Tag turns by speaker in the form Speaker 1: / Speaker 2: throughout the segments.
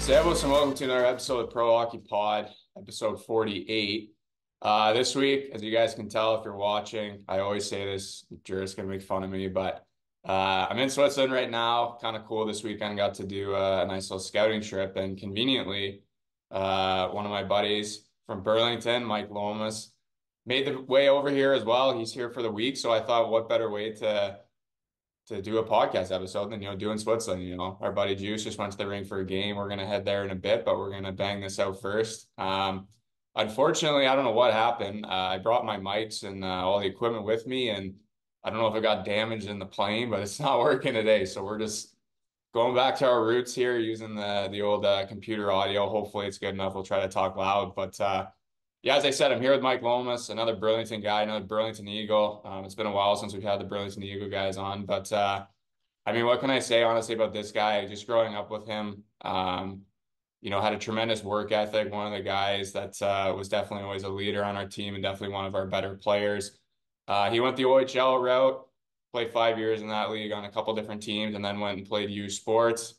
Speaker 1: Servus and welcome to another episode of Pro Hockey Pod, episode 48. This week, as you guys can tell if you're watching, I always say this, Jared's going to make fun of me, but I'm in Switzerland right now. Kind of cool this weekend. Got to do a nice little scouting trip, and conveniently, one of my buddies from Burlington, Mike Lomas, made the way over here as well. He's here for the week, so I thought what better way to do a podcast episode than, do in Switzerland. Our buddy Juice just went to the rink for a game. We're going to head there in a bit, but we're going to bang this out first. Unfortunately, I don't know what happened. I brought my mics and all the equipment with me, and I don't know if it got damaged in the plane, but it's not working today. So we're just going back to our roots here using the old computer audio. Hopefully it's good enough. We'll try to talk loud, but yeah, as I said, I'm here with Mike Lomas, another Burlington guy, another Burlington Eagle. It's been a while since we've had the Burlington Eagle guys on, but I mean, what can I say honestly about this guy? Just growing up with him, had a tremendous work ethic. One of the guys that was definitely always a leader on our team and definitely one of our better players. He went the OHL route, played 5 years in that league on a couple different teams, and then went and played USports.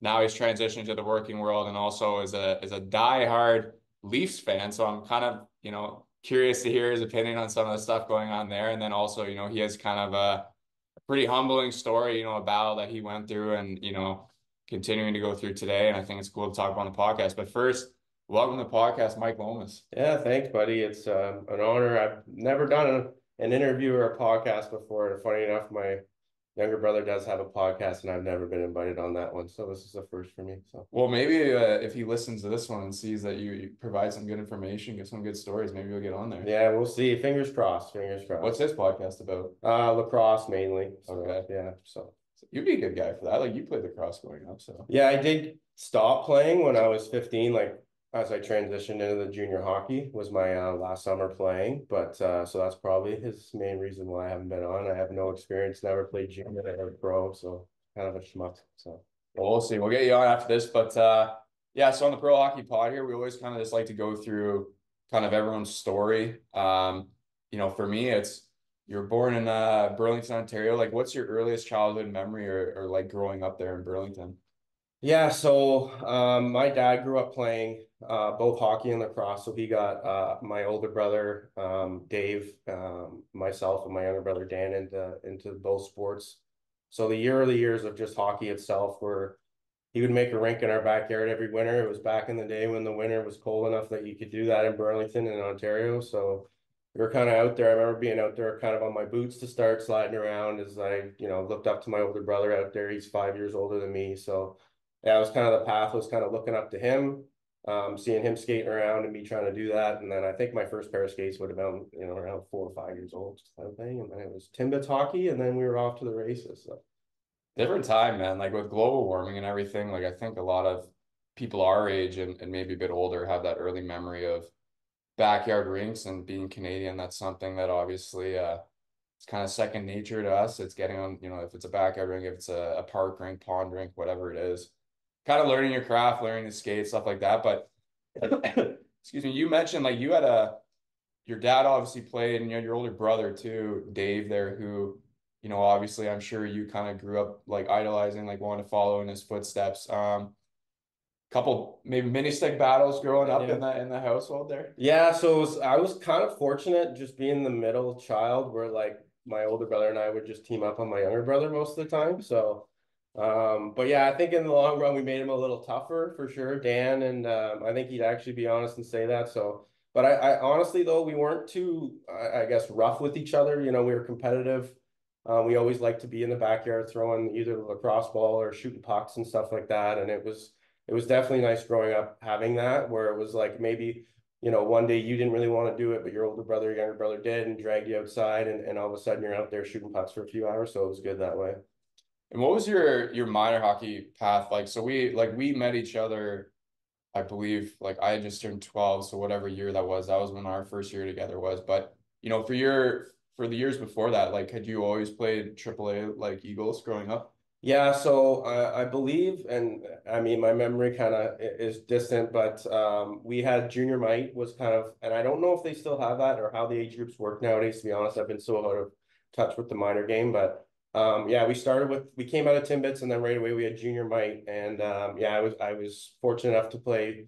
Speaker 1: Now he's transitioned to the working world and also is a diehard Leafs fan, so I'm kind of, curious to hear his opinion on some of the stuff going on there. And then also, he has kind of a pretty humbling story, a battle that he went through and, continuing to go through today. And I think it's cool to talk about on the podcast. But first, welcome to the podcast, Mike Lomas.
Speaker 2: Yeah, thanks, buddy. It's an honor. I've never done an interview or a podcast before. And funny enough, my younger brother does have a podcast, and I've never been invited on that one. So this is a first for me. So,
Speaker 1: well, maybe if he listens to this one and sees that you provide some good information, give some good stories, maybe you'll get on there.
Speaker 2: Yeah, we'll see. Fingers crossed. Fingers crossed.
Speaker 1: What's this podcast about?
Speaker 2: Lacrosse mainly. So,
Speaker 1: okay.
Speaker 2: Yeah. So
Speaker 1: you'd be a good guy for that. Like, you played lacrosse growing up, so.
Speaker 2: Yeah, I did stop playing when I was 15. Like, as I transitioned into the junior hockey was my last summer playing, but so that's probably his main reason why I haven't been on. I have no experience, never played junior or pro, so kind of a schmuck. So
Speaker 1: well, we'll see. We'll get you on after this, but yeah. So on the Pro Hockey Pod here, we always kind of just like to go through kind of everyone's story. For me, it's you're born in Burlington, Ontario. Like, what's your earliest childhood memory or like growing up there in Burlington?
Speaker 2: Yeah, so my dad grew up playing both hockey and lacrosse. So he got my older brother Dave, myself, and my younger brother Dan into both sports. So the early years of just hockey itself were he would make a rink in our backyard every winter. It was back in the day when the winter was cold enough that you could do that in Burlington and Ontario. So we were kind of out there. I remember being out there kind of on my boots to start sliding around as I, looked up to my older brother out there. He's 5 years older than me. So yeah, it was kind of the path was kind of looking up to him, seeing him skating around and me trying to do that. And then I think my first pair of skates would have been, around 4 or 5 years old, kind of thing. And then it was Timbits hockey, and then we were off to the races. So.
Speaker 1: Different time, man. Like with global warming and everything, like I think a lot of people our age and maybe a bit older have that early memory of backyard rinks, and being Canadian, that's something that obviously it's kind of second nature to us. It's getting on, if it's a backyard rink, if it's a park rink, pond rink, whatever it is, kind of learning your craft, learning to skate, stuff like that. But excuse me, you mentioned like you had your dad obviously played, and you had your older brother too, Dave there, who, obviously I'm sure you kind of grew up like idolizing, like wanting to follow in his footsteps. Couple maybe mini stick battles growing up in the household there.
Speaker 2: Yeah, so I was kind of fortunate just being the middle child, where like my older brother and I would just team up on my younger brother most of the time. So but yeah, I think in the long run we made him a little tougher for sure, Dan, and I think he'd actually be honest and say that. So but I honestly though we weren't too I guess rough with each other. We were competitive. We always liked to be in the backyard throwing either the lacrosse ball or shooting pucks and stuff like that. And it was definitely nice growing up having that, where it was like maybe, one day you didn't really want to do it, but your older brother, younger brother did, and dragged you outside, and all of a sudden you're out there shooting pucks for a few hours. So it was good that way.
Speaker 1: And what was your minor hockey path like? So we met each other, I believe, like I had just turned 12, so whatever year that was when our first year together was. But for the years before that, like had you always played AAA like Eagles growing up?
Speaker 2: Yeah, so I believe, and I mean, my memory kind of is distant, but we had junior mite was kind of, and I don't know if they still have that or how the age groups work nowadays, to be honest. I've been so out of touch with the minor game, but Yeah, we came out of Timbits and then right away we had junior mite. And yeah, I was fortunate enough to play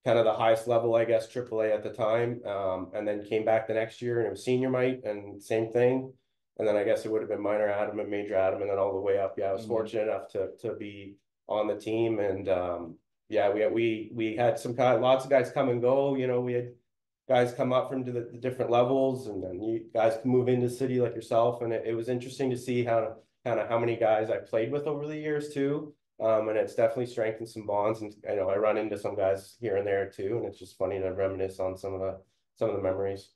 Speaker 2: kind of the highest level, I guess, AAA at the time. And then came back the next year and it was senior mite and same thing. And then I guess it would have been minor Adam and major Adam and then all the way up. Yeah, I was
Speaker 1: Mm-hmm.
Speaker 2: fortunate enough to be on the team. And yeah, we had lots of guys come and go. We had guys come up from the different levels, and then you guys can move into the city like yourself. And it was interesting to see how many guys I played with over the years too. And it's definitely strengthened some bonds. And I know I run into some guys here and there too, and it's just funny to reminisce on some of the memories.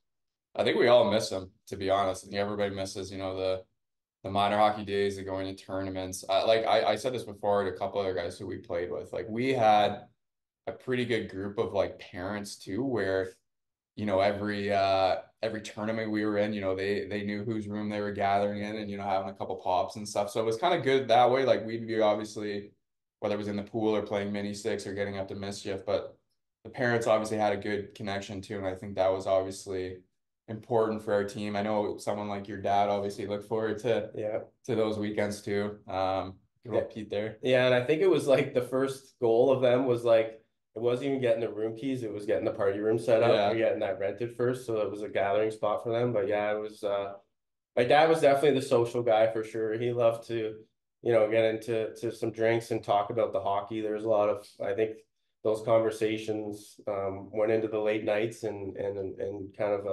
Speaker 1: I think we all miss them, to be honest. I think everybody misses, the minor hockey days, the going to tournaments. I said this before to a couple other guys who we played with. Like we had a pretty good group of like parents too, where every tournament we were in, they knew whose room they were gathering in and having a couple pops and stuff. So it was kind of good that way. Like we'd be obviously whether it was in the pool or playing mini sticks or getting up to mischief, but the parents obviously had a good connection too, and I think that was obviously important for our team. I know someone like your dad obviously looked forward to
Speaker 2: Yeah.
Speaker 1: those weekends too. Good
Speaker 2: Yeah.
Speaker 1: old Pete there.
Speaker 2: Yeah, and I think it was like the first goal of them was like it wasn't even getting the room keys, it was getting the party room set up or
Speaker 1: Yeah.
Speaker 2: getting that rented first. So it was a gathering spot for them. But yeah, it was my dad was definitely the social guy for sure. He loved to, get into some drinks and talk about the hockey. There's a lot of, I think those conversations went into the late nights and kind of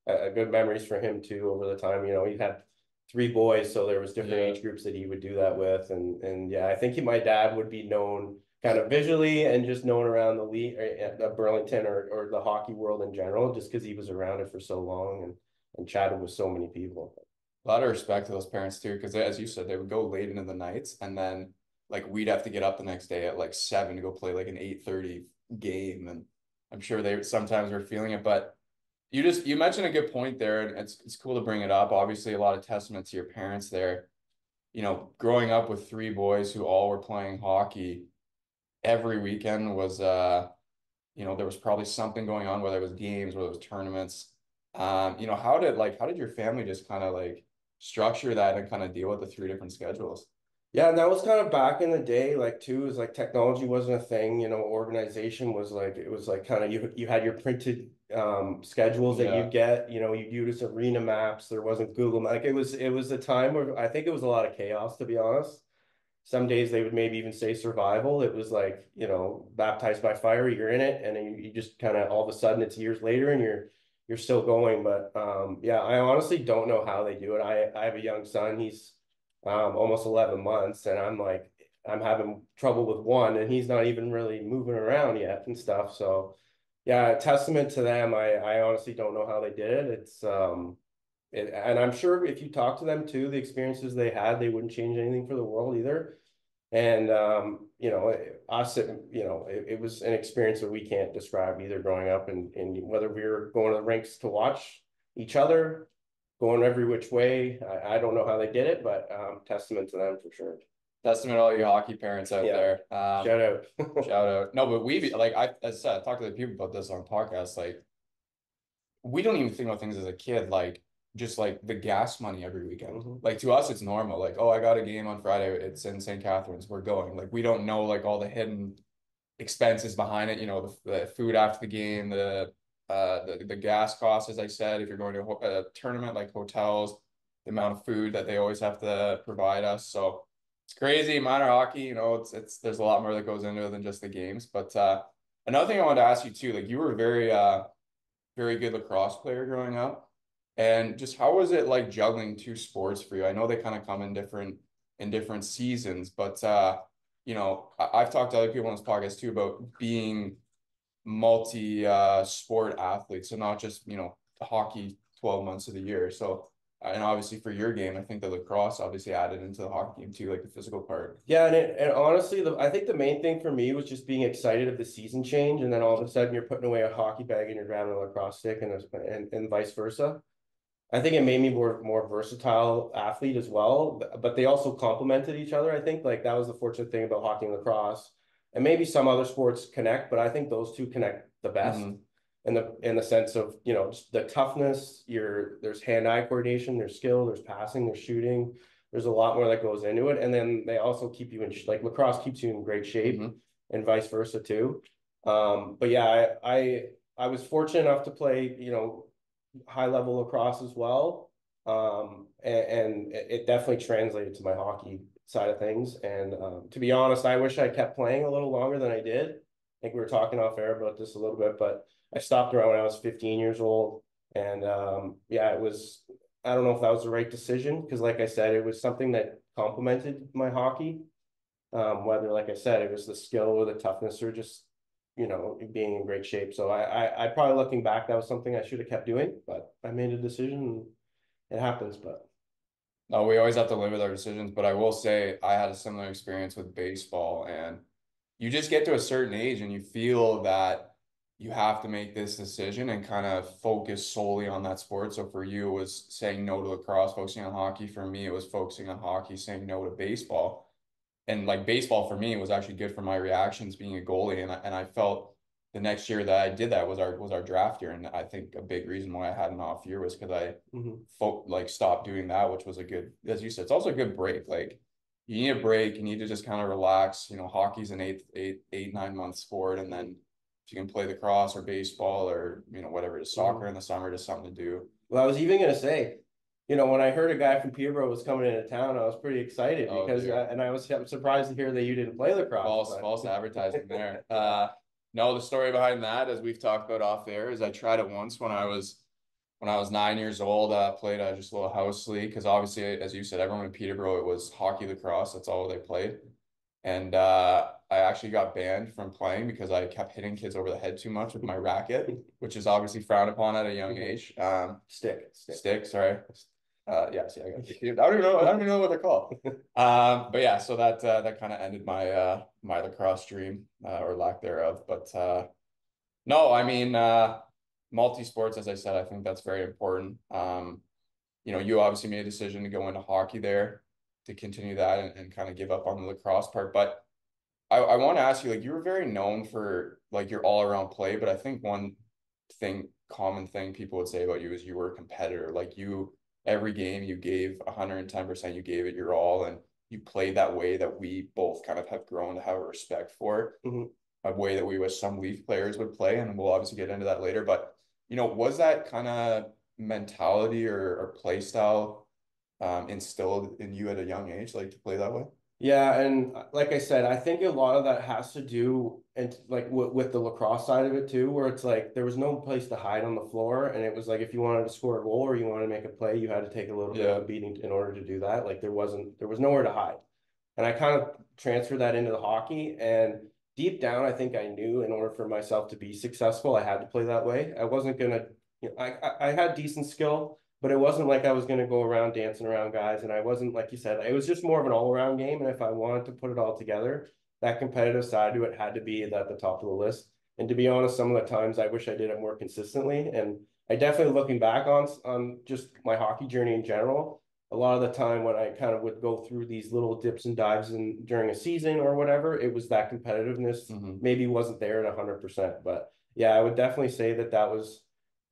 Speaker 2: a good memories for him too over the time. He had three boys, so there was different
Speaker 1: Yeah.
Speaker 2: age groups that he would do that with. And yeah, I think my dad would be known kind of visually and just known around the league, Burlington or the hockey world in general, just because he was around it for so long and chatted with so many people.
Speaker 1: A lot of respect to those parents too, because as you said, they would go late into the nights, and then like we'd have to get up the next day at like 7 to go play like an 8:30 game, and I'm sure they sometimes were feeling it. But you mentioned a good point there, and it's cool to bring it up. Obviously, a lot of testament to your parents there. Growing up with three boys who all were playing hockey every weekend was there was probably something going on, whether it was games, whether it was tournaments. How did your family just kind of like structure that and kind of deal with the three different schedules?
Speaker 2: Yeah, and that was kind of back in the day, like too, is like technology wasn't a thing, organization was like it was like kind of you had your printed schedules that
Speaker 1: Yeah.
Speaker 2: you'd get, you'd use arena maps, there wasn't Google, like it was a time where I think it was a lot of chaos, to be honest. Some days they would maybe even say survival. It was like, baptized by fire, you're in it, and then you just kind of all of a sudden it's years later and you're still going. But yeah, I honestly don't know how they do it. I have a young son, he's almost 11 months, and I'm having trouble with one, and he's not even really moving around yet and stuff. So yeah, testament to them. I honestly don't know how they did it. And I'm sure if you talk to them too, the experiences they had, they wouldn't change anything for the world either. And us, it was an experience that we can't describe either growing up, and whether we were going to the rinks to watch each other, going every which way. I don't know how they did it, but testament to them for sure.
Speaker 1: Testament to all you hockey parents out
Speaker 2: Yeah,
Speaker 1: there.
Speaker 2: shout out.
Speaker 1: Shout out. No, but like as I said, I talked to the people about this on podcasts. Like we don't even think about things as a kid, like just like the gas money every weekend.
Speaker 2: Mhm.
Speaker 1: Like to us, it's normal. Like, oh, I got a game on Friday. It's in St. Catharines. We're going. Like we don't know like all the hidden expenses behind it. The food after the game, the gas costs, as I said, if you're going to a tournament like hotels, the amount of food that they always have to provide us. So it's crazy. Minor hockey, it's there's a lot more that goes into it than just the games. But another thing I wanted to ask you too, like you were very good lacrosse player growing up. And just how was it like juggling two sports for you? I know they kind of come in different seasons, but I've talked to other people on this podcast too about being multi sport athletes, so not just, hockey 12 months of the year. So and obviously for your game, I think the lacrosse obviously added into the hockey game too, like the physical part.
Speaker 2: Yeah, and honestly, I think the main thing for me was just being excited of the season change, and then all of a sudden you're putting away a hockey bag and you're grabbing a lacrosse stick, and vice versa. I think it made me more versatile athlete as well, but they also complemented each other. I think like that was the fortunate thing about hockey and lacrosse, and maybe some other sports connect, but I think those two connect the best
Speaker 1: Mm-hmm.
Speaker 2: in the sense of just the toughness. There's hand-eye coordination, there's skill, there's passing, there's shooting. there's a lot more that goes into it. And then they also keep you in, like lacrosse keeps you in great shape and vice versa too. But yeah, I was fortunate enough to play, high level lacrosse as well. And it definitely translated to my hockey side of things. And to be honest, I wish I kept playing a little longer than I did. I think we were talking off air about this a little bit, but I stopped around when I was 15 years old. And yeah, it was, I don't know if that was the right decision because, like I said, it was something that complemented my hockey. Whether, like I said, it was the skill or the toughness or just, being in great shape. So I probably looking back, that was something I should have kept doing, but I made a decision and it happens. But
Speaker 1: No, we always have to live with our decisions, but I will say I had a similar experience with baseball, and you just get to a certain age and you feel that you have to make this decision and kind of focus solely on that sport. So for you, it was saying no to lacrosse, focusing on hockey. For me, it was focusing on hockey, saying no to baseball. And like baseball for me was actually good for my reactions being a goalie. And I felt the next year that I did that was our draft year. And I think a big reason why I had an off year was because I like stopped doing that, which was a good, as you said, it's also a good break. Like you need a break, you need to just kind of relax. Hockey's an 9 month sport, and then if you can play lacrosse or baseball or whatever it is, soccer in the summer, just something to do.
Speaker 2: well, I was even gonna say, when I heard a guy from Peterborough was coming into town, I was pretty excited
Speaker 1: Oh
Speaker 2: because,
Speaker 1: dear.
Speaker 2: I'm surprised to hear that you didn't play lacrosse.
Speaker 1: False advertising there. No, the story behind that, as we've talked about off there, is I tried it once when I was 9 years old. Played just a little house league because obviously, as you said, everyone in Peterborough it was hockey, lacrosse. That's all they played, and I actually got banned from playing because I kept hitting kids over the head too much with my racket, which is obviously frowned upon at a young age. Stick. Sorry. Yeah, see, I don't even know. I don't even know what they're called. But yeah, so that kind of ended my lacrosse dream or lack thereof. But no, I mean, multi-sports, as I said, I think that's very important. You obviously made a decision to go into hockey there to continue that and kind of give up on the lacrosse part. But I want to ask you, like, you were very known for like your all-around play, but I think one common thing people would say about you is you were a competitor. Like every game you gave 110%, you gave it your all, and you played that way that we both kind of have grown to have a respect for, a way that we wish some Leaf players would play, and we'll obviously get into that later. But was that kind of mentality or play style instilled in you at a young age, like to play that way?
Speaker 2: Yeah, and like I said, I think a lot of that has to do and like with the lacrosse side of it too, where it's like there was no place to hide on the floor, and it was like if you wanted to score a goal or you wanted to make a play, you had to take a little bit of a beating in order to do that. Like there was nowhere to hide, and I kind of transferred that into the hockey. And deep down, I think I knew in order for myself to be successful, I had to play that way. I wasn't gonna, I had decent skill, but it wasn't like I was going to go around dancing around guys. And I wasn't, like you said, it was just more of an all around game. And if I wanted to put it all together, that competitive side to it had to be at the top of the list. And to be honest, some of the times I wish I did it more consistently. And I definitely looking back on just my hockey journey in general, a lot of the time when I kind of would go through these little dips and dives during a season or whatever, it was that competitiveness maybe wasn't there at 100%. But yeah, I would definitely say that was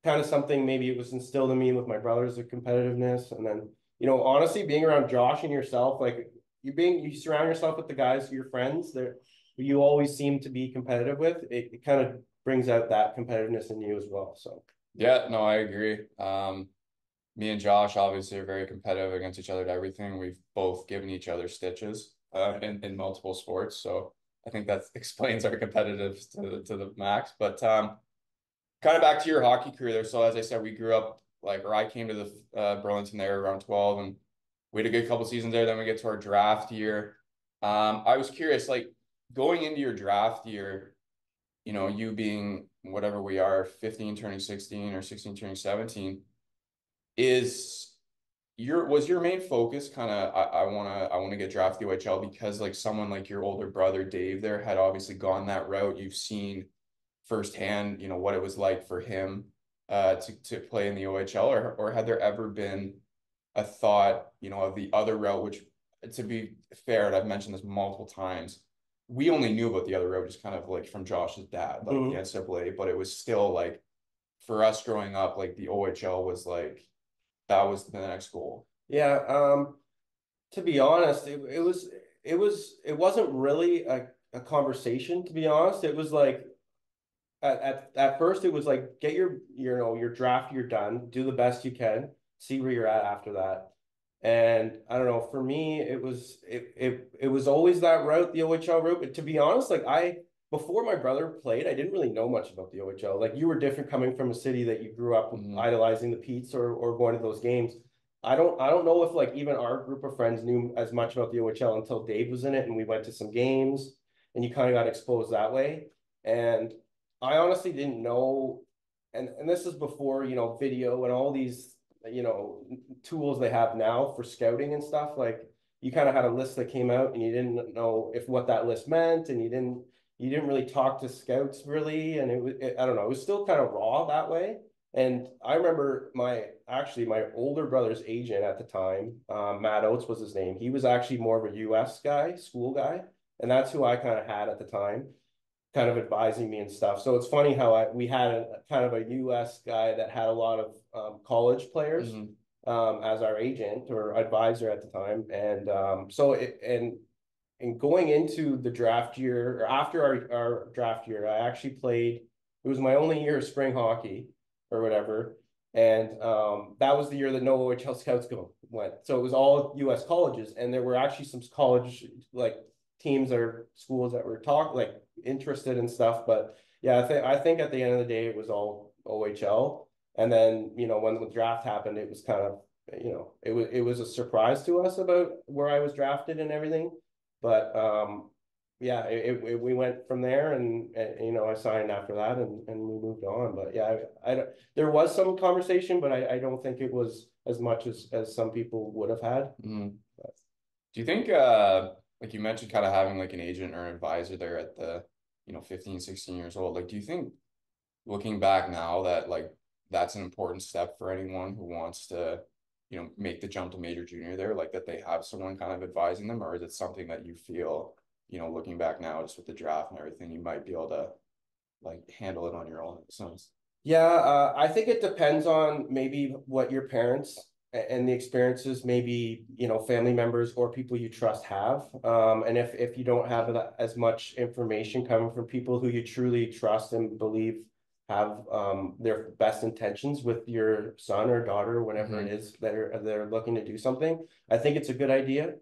Speaker 2: kind of something maybe it was instilled in me with my brothers, the competitiveness. And then, honestly, being around Josh and yourself, like you surround yourself with the guys, your friends that you always seem to be competitive with. It kind of brings out that competitiveness in you as well. So
Speaker 1: Yeah, no, I agree. Me and Josh obviously are very competitive against each other at everything. We've both given each other stitches in multiple sports. So I think that explains our competitive to the max. But kind of back to your hockey career there. So as I said, we grew up or I came to the Burlington there around 12, and we had a good couple seasons there. Then we get to our draft year. I was curious, like going into your draft year, you being whatever we are, 15 turning 16 or 16 turning 17, was your main focus kind of I want to get drafted UHL because like someone like your older brother Dave there had obviously gone that route. You've seen firsthand, what it was like for him to play in the OHL, or had there ever been a thought, of the other route, which to be fair, and I've mentioned this multiple times, we only knew about the other route just kind of like from Josh's dad, like the NCAA, but it was still like for us growing up, like the OHL was like that was the next goal.
Speaker 2: Yeah. To be honest, it wasn't really a conversation, to be honest. It was like at first it was like get your draft year done, do the best you can, see where you're at after that. And I don't know, for me, it was always that route, the OHL route. But to be honest, like I before my brother played, I didn't really know much about the OHL. Like you were different coming from a city that you grew up
Speaker 1: Mm-hmm.
Speaker 2: idolizing the Pete's or going to those games. I don't know if like even our group of friends knew as much about the OHL until Dave was in it and we went to some games and you kind of got exposed that way. And I honestly didn't know, and this is before, video and all these, tools they have now for scouting and stuff. Like you kind of had a list that came out and you didn't know if what that list meant, and you didn't really talk to scouts really, and I don't know, it was still kind of raw that way. And I remember my older brother's agent at the time, Matt Oates was his name. He was actually more of a US guy, school guy, and that's who I kind of had at the time, kind of advising me and stuff. So it's funny how we had kind of a US guy that had a lot of college players
Speaker 1: Mm-hmm.
Speaker 2: as our agent or advisor at the time. And and going into the draft year or after our draft year, I actually played, it was my only year of spring hockey or whatever. And that was the year that no OHL scouts went. So it was all US colleges. And there were actually some college like teams or schools that were like interested in stuff. But yeah, I think at the end of the day it was all OHL. And then, when the draft happened, it was kind of, it was a surprise to us about where I was drafted and everything. But yeah, we went from there, and I signed after that, and we moved on. But yeah, there was some conversation, but I don't think it was as much as some people would have had.
Speaker 1: Mm-hmm. Do you think, like you mentioned, kind of having like an agent or an advisor there at the, 15, 16 years old, like, do you think looking back now that like that's an important step for anyone who wants to, make the jump to major junior there, like that they have someone kind of advising them, or is it something that you feel, looking back now just with the draft and everything, you might be able to like handle it on your own in a sense?
Speaker 2: Yeah, I think it depends on maybe what your parents and the experiences, maybe, family members or people you trust have. And if you don't have as much information coming from people who you truly trust and believe have their best intentions with your son or daughter, whenever it
Speaker 1: Mm-hmm.
Speaker 2: is that they're looking to do something, I think it's a good idea.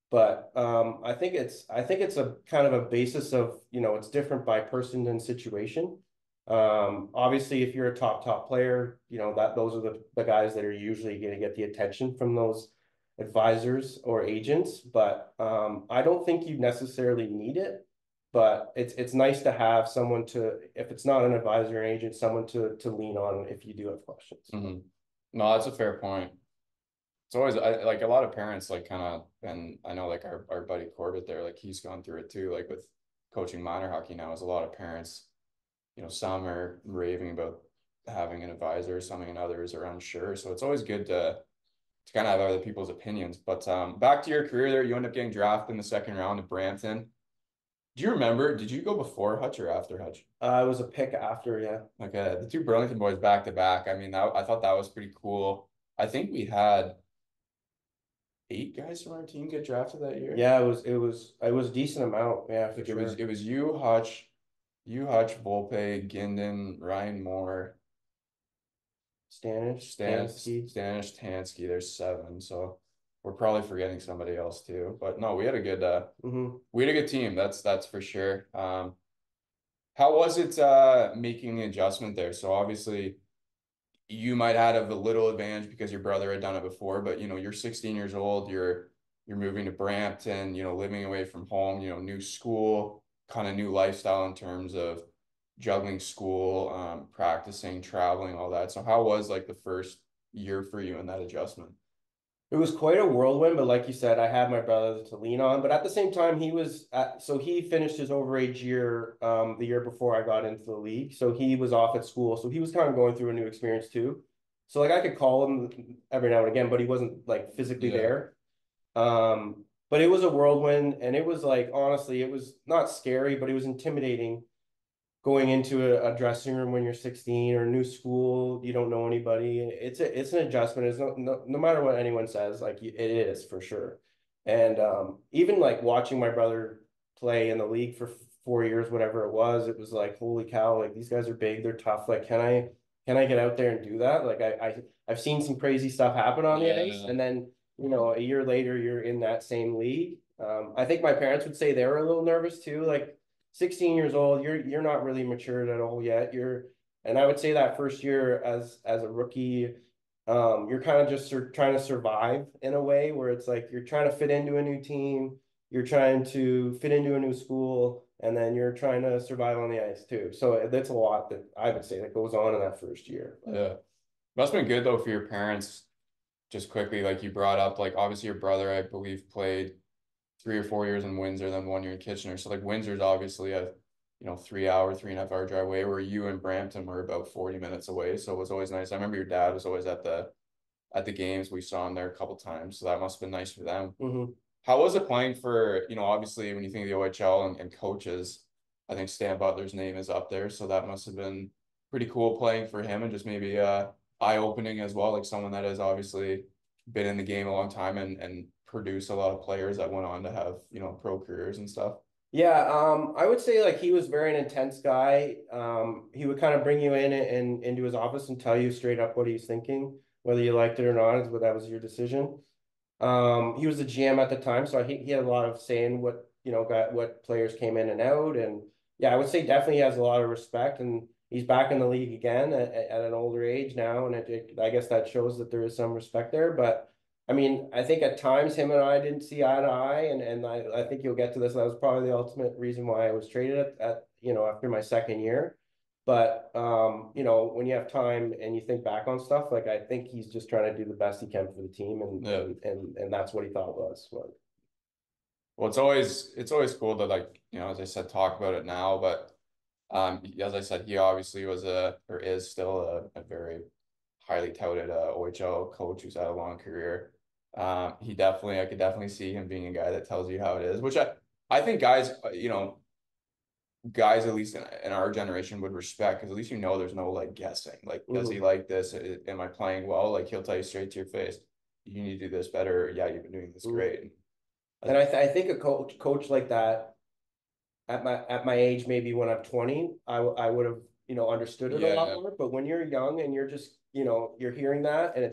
Speaker 2: But I think it's a kind of a basis of, it's different by person and situation. Obviously, if you're a top player, that those are the guys that are usually going to get the attention from those advisors or agents. But I don't think you necessarily need it. But it's nice to have someone to, if it's not an advisor or agent, someone to lean on if you do have questions.
Speaker 1: Mm-hmm. No, that's a fair point. It's always like a lot of parents like kind of, and I know like our buddy Corbett there, like he's gone through it too, like with coaching minor hockey now, is a lot of parents, some are raving about having an advisor, some and others are unsure. So it's always good to kind of have other people's opinions. But back to your career there, you end up getting drafted in the second round of Brampton. Do you remember, did you go before Hutch or after Hutch?
Speaker 2: It was a pick after, yeah.
Speaker 1: Okay, the two Burlington boys back to back. I mean, I thought that was pretty cool. I think we had 8 guys from our team get drafted that year.
Speaker 2: Yeah, it was a decent amount, yeah, for
Speaker 1: Like
Speaker 2: sure.
Speaker 1: it was you, Hutch, Volpe, Ginden, Ryan Moore,
Speaker 2: Stanish, Tansky.
Speaker 1: Stanish, Tansky. There's 7, so we're probably forgetting somebody else too. But no, we had a good we had a good team. That's for sure. How was it making the adjustment there? So obviously you might have a little advantage because your brother had done it before, but you're 16 years old, you're moving to Brampton, living away from home, new school, kind of new lifestyle in terms of juggling school, practicing, traveling, all that. So how was like the first year for you in that adjustment?
Speaker 2: It was quite a whirlwind, but like you said, I had my brother to lean on. But at the same time, so he finished his overage year the year before I got into the league. So he was off at school. So he was kind of going through a new experience too. So like I could call him every now and again, but he wasn't like physically
Speaker 1: Yeah.
Speaker 2: there. But it was a whirlwind, and it was like honestly, it was not scary, but it was intimidating going into a dressing room when you're 16 or new school, you don't know anybody. It's an adjustment. It's no matter what anyone says, like it is for sure. And even like watching my brother play in the league for 4 years, whatever it was like, holy cow, like these guys are big, they're tough. Like, can I get out there and do that? Like I've seen some crazy stuff happen on the ice,
Speaker 1: Yeah.
Speaker 2: and then a year later you're in that same league. I think my parents would say they were a little nervous too. Like 16 years old, you're not really matured at all yet. And I would say that first year as a rookie, you're kind of just trying to survive in a way where it's like you're trying to fit into a new team, you're trying to fit into a new school, and then you're trying to survive on the ice too. So that's a lot that I would say that goes on in that first year.
Speaker 1: Yeah. Must have been good though for your parents, just quickly, like you brought up, like obviously your brother, I believe, played 3 or 4 years in Windsor, then 1 year in Kitchener. So like Windsor's obviously a 3 hour, 3.5 hour drive away, where you and Brampton were about 40 minutes away. So it was always nice. I remember your dad was always at the games. We saw him there a couple times. So that must have been nice for them.
Speaker 2: Mm-hmm.
Speaker 1: How was it playing for, obviously when you think of the OHL and coaches, I think Stan Butler's name is up there. So that must have been pretty cool playing for him, and just maybe eye-opening as well, like someone that has obviously been in the game a long time and produced a lot of players that went on to have, pro careers and stuff.
Speaker 2: Yeah, I would say like he was very an intense guy. He would kind of bring you in and into his office and tell you straight up what he's thinking, whether you liked it or not, but that was your decision. He was the GM at the time, so he had a lot of say in what players came in and out. And yeah, I would say definitely he has a lot of respect, and he's back in the league again at an older age now, and I guess that shows that there is some respect there. But I mean, I think at times him and I didn't see eye to eye, and I think you'll get to this. That was probably the ultimate reason why I was traded after my second year. But when you have time and you think back on stuff, like I think he's just trying to do the best he can for the team, and
Speaker 1: Yeah.
Speaker 2: that's what he thought was what.
Speaker 1: Well, it's always cool to, like, as I said, talk about it now, but as I said, he obviously was or is still a very highly touted OHL coach who's had a long career. I could definitely see him being a guy that tells you how it is, which I think guys at least in our generation would respect, because at least there's no like guessing. Like, does he
Speaker 2: Mhm.
Speaker 1: like this? Am I playing well? Like, he'll tell you straight to your face, you need to do this better. Yeah, you've been doing this
Speaker 2: Mhm.
Speaker 1: great.
Speaker 2: And I think a coach like that at my age, maybe when I'm 20, I would have understood it a lot
Speaker 1: Yeah,
Speaker 2: more. But when you're young and you're just you're hearing that, and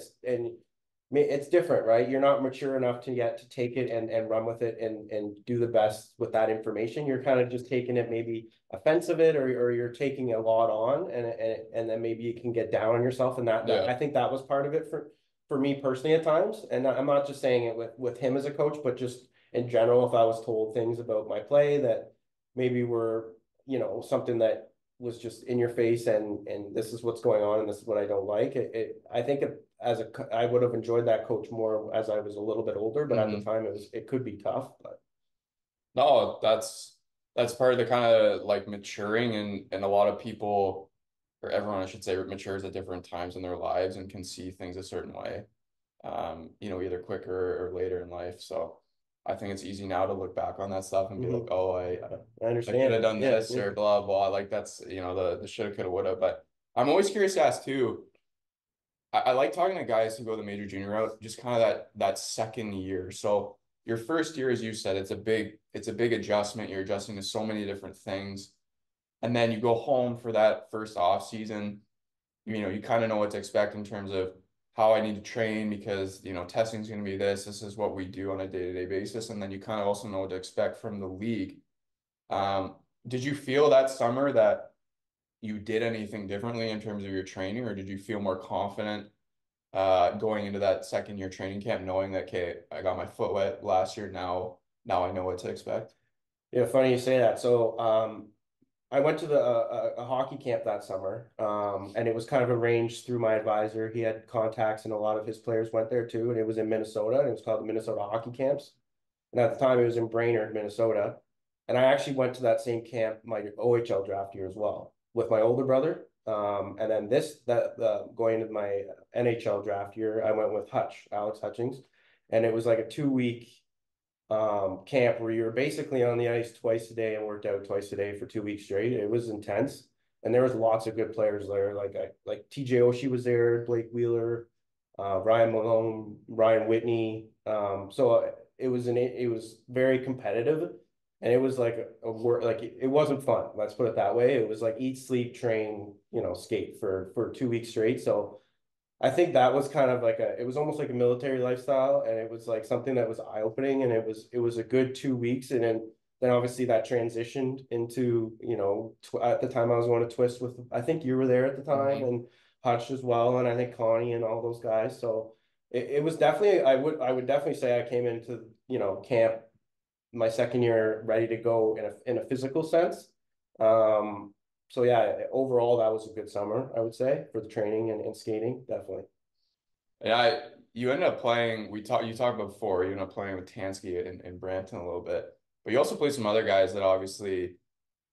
Speaker 2: it's different, right? You're not mature enough to yet to take it and run with it and do the best with that information. You're kind of just taking it maybe offensive it, or you're taking a lot on, and then maybe you can get down on yourself. And that
Speaker 1: yeah,
Speaker 2: I think that was part of it for me personally at times. And I'm not just saying it with him as a coach, but just in general, if I was told things about my play that maybe were something that was just in your face, and this is what's going on and this is what I don't like. I think I would have enjoyed that coach more as I was a little bit older, but at the
Speaker 1: hmm
Speaker 2: time it could be tough. But
Speaker 1: no, that's part of the kind of like maturing, and a lot of people, or everyone I should say, matures at different times in their lives and can see things a certain way, either quicker or later in life. So I think it's easy now to look back on that stuff and be like,
Speaker 2: mhm.
Speaker 1: oh,
Speaker 2: I
Speaker 1: I could
Speaker 2: understand.
Speaker 1: have done
Speaker 2: Yeah,
Speaker 1: this
Speaker 2: yeah.
Speaker 1: or blah blah. Like, that's, the shoulda, coulda, woulda. But I'm always curious to ask too. I like talking to guys who go the major junior route, just kind of that second year. So your first year, as you said, it's a big adjustment. You're adjusting to so many different things. And then you go home for that first off season. You kind of know what to expect in terms of how I need to train, because testing is going to be this. This is what we do on a day-to-day basis. And then you kind of also know what to expect from the league. Did you feel that summer that you did anything differently in terms of your training, or did you feel more confident going into that second year training camp, knowing that, okay, I got my foot wet last year, now I know what to expect?
Speaker 2: Yeah, funny you say that. So I went to a hockey camp that summer, and it was kind of arranged through my advisor. He had contacts, and a lot of his players went there too. And it was in Minnesota, and it was called the Minnesota Hockey Camps. And at the time, it was in Brainerd, Minnesota. And I actually went to that same camp my OHL draft year as well with my older brother. And then going into my NHL draft year, I went with Alex Hutchings, and it was like a 2 week camp where you were basically on the ice twice a day and worked out twice a day for 2 weeks straight. It was intense, and there was lots of good players there. Like TJ Oshie was there, Blake Wheeler, Ryan Malone, Ryan Whitney. So it was very competitive, and it was like a work, like it wasn't fun. Let's put it that way. It was like eat, sleep, train, skate for 2 weeks straight. So I think that was kind of like it was almost like a military lifestyle, and it was like something that was eye opening, and it was a good 2 weeks, and then obviously that transitioned into at the time I was going to Twist with, I think you were there at the time,
Speaker 1: Mhm.
Speaker 2: and Hutch as well, and I think Connie and all those guys. So it was definitely, I would definitely say I came into camp my second year ready to go in a physical sense. Um, so yeah, overall that was a good summer, I would say, for the training and skating, definitely.
Speaker 1: Yeah, you ended up playing. You talked about before. You ended up playing with Tansky in Brampton a little bit, but you also played some other guys that obviously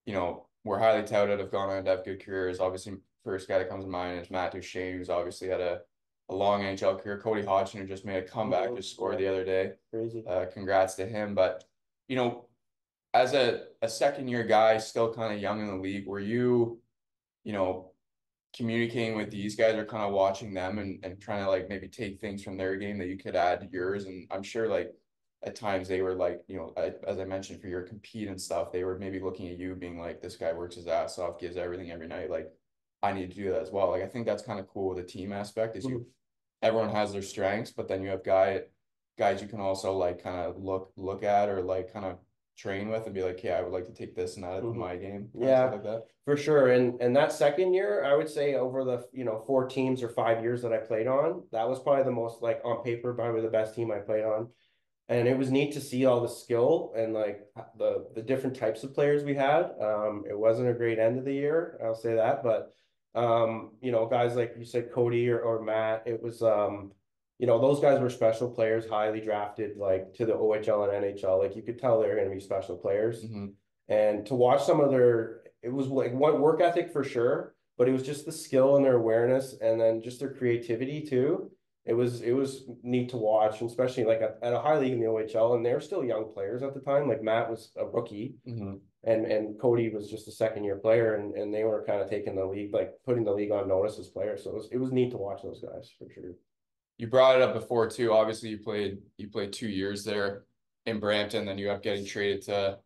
Speaker 1: were highly touted, have gone on to have good careers. Obviously, first guy that comes to mind is Matt Duchene, who's obviously had a long NHL career. Cody Hodgson, who just made a comeback, just scored the other day.
Speaker 2: Crazy.
Speaker 1: Congrats to him. But you know, as a second year guy, still kind of young in the league, were you know, communicating with these guys or kind of watching them and trying to like maybe take things from their game that you could add to yours? And I'm sure like at times they were like, as I mentioned, for your compete and stuff, they were maybe looking at you being like, this guy works his ass off, gives everything every night. Like, I need to do that as well. Like, I think that's kind of cool with the team aspect is
Speaker 2: Mhm.
Speaker 1: everyone has their strengths, but then you have guys you can also like kind of look at or like kind of train with and be like, yeah, I would like to take this and that in
Speaker 2: Mhm.
Speaker 1: my game, kind of stuff
Speaker 2: Yeah,
Speaker 1: like that.
Speaker 2: for sure. And that second year, I would say over the 4 teams or 5 years that I played on, that was probably the most, like, on paper, probably the best team I played on. And it was neat to see all the skill and like the different types of players we had. It wasn't a great end of the year, I'll say that, but guys like you said, Cody or Matt, it was those guys were special players, highly drafted, like to the OHL and NHL. Like, you could tell they were going to be special players.
Speaker 1: Hmm.
Speaker 2: And to watch some of it was like one work ethic for sure, but it was just the skill and their awareness, and then just their creativity too. It was neat to watch, and especially like at a high league in the OHL, and they were still young players at the time. Like, Matt was a rookie,
Speaker 1: Hmm.
Speaker 2: and Cody was just a second year player, and they were kind of taking the league, like putting the league on notice as players. So it was neat to watch those guys for sure.
Speaker 1: You brought it up before too. Obviously, you played 2 years there in Brampton, then you up getting traded to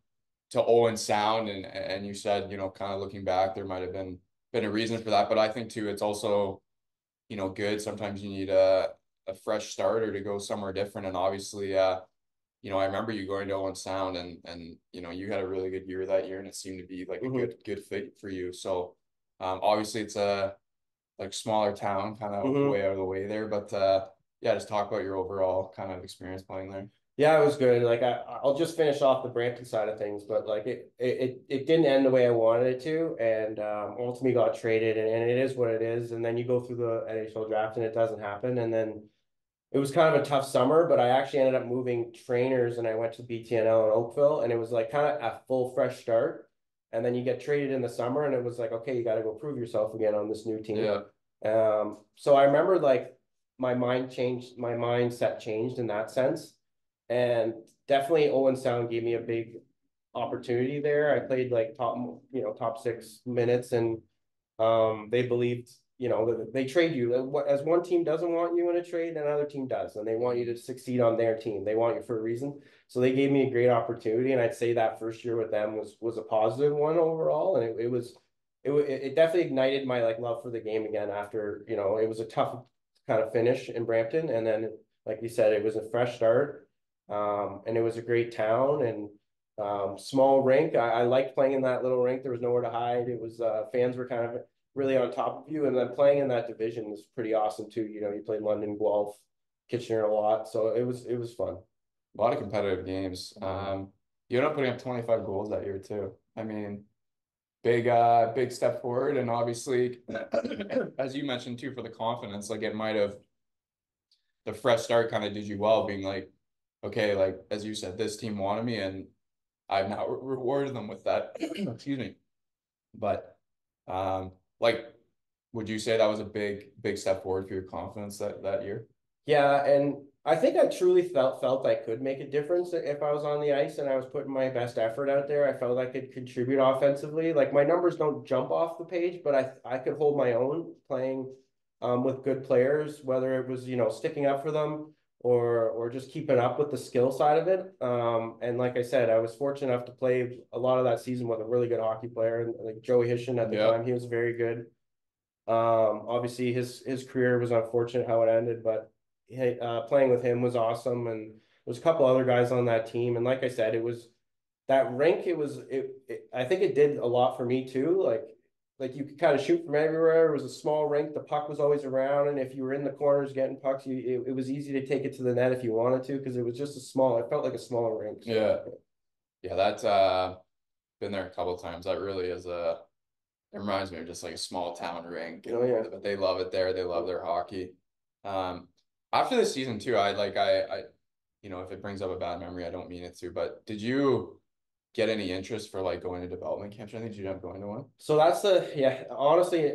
Speaker 1: Owen Sound, and you said, kind of looking back, there might have been a reason for that. But I think too, it's also, good. Sometimes you need a fresh start or to go somewhere different. And obviously, I remember you going to Owen Sound and you had a really good year that year, and it seemed to be like a
Speaker 2: Hmm.
Speaker 1: good fit for you. So obviously it's a like smaller town, kind of way
Speaker 2: Hmm.
Speaker 1: out of the way there. But yeah, just talk about your overall kind of experience playing there.
Speaker 2: Yeah, it was good. Like, I'll just finish off the Brampton side of things, but like it didn't end the way I wanted it to, and ultimately got traded, and it is what it is. And then you go through the NHL draft and it doesn't happen, and then it was kind of a tough summer. But I actually ended up moving trainers, and I went to BTNL in Oakville, and it was like kind of a full fresh start. And then you get traded in the summer, and it was like, okay, you got to go prove yourself again on this new team.
Speaker 1: Yeah.
Speaker 2: So I remember, like, my mindset changed in that sense. And definitely Owen Sound gave me a big opportunity there. I played like top 6 minutes, and they believed, they trade you. As one team doesn't want you in a trade, another team does, and they want you
Speaker 1: Mhm.
Speaker 2: to succeed on their team. They want you for a reason. So they gave me a great opportunity, and I'd say that first year with them was a positive one overall, and it definitely ignited my, like, love for the game again after, it was a tough kind of finish in Brampton, and then, like you said, it was a fresh start, and it was a great town, and small rink. I liked playing in that little rink. There was nowhere to hide. It was fans were kind of really on top of you, and then playing in that division was pretty awesome too. You played London, Guelph, Kitchener a lot, so it was fun.
Speaker 1: A lot of competitive games. You ended up putting up 25 goals that year too. I mean, big step forward, and obviously, as you mentioned too, for the confidence, like it might have the fresh start kind of did you well, being like, okay, like as you said, this team wanted me, and I've now rewarded them with that. Excuse me. But like, would you say that was a big step forward for your confidence that year?
Speaker 2: Yeah, and I think I truly felt I could make a difference if I was on the ice and I was putting my best effort out there. I felt I could contribute offensively. Like, my numbers don't jump off the page, but I could hold my own playing with good players, whether it was sticking up for them, or just keeping up with the skill side of it. And like I said, I was fortunate enough to play a lot of that season with a really good hockey player, and like Joey Hishin at the
Speaker 1: Yeah.
Speaker 2: time, he was very good. Obviously his career was unfortunate how it ended, but playing with him was awesome. And there's a couple other guys on that team. And like I said, it was that rink. I think it did a lot for me too. Like you could kind of shoot from everywhere. It was a small rink. The puck was always around, and if you were in the corners getting pucks, it was easy to take it to the net if you wanted to because it was just a small. It felt like a small rink. So.
Speaker 1: Yeah. Yeah, that's been there a couple of times. That really is a it reminds me of just like a small town rink,
Speaker 2: Oh yeah.
Speaker 1: but they love it there. They love their hockey. Um, after the season too, I if it brings up a bad memory, I don't mean it to, but did you get any interest for like going to development camps or anything? Did you end up going to one?
Speaker 2: So yeah. Honestly,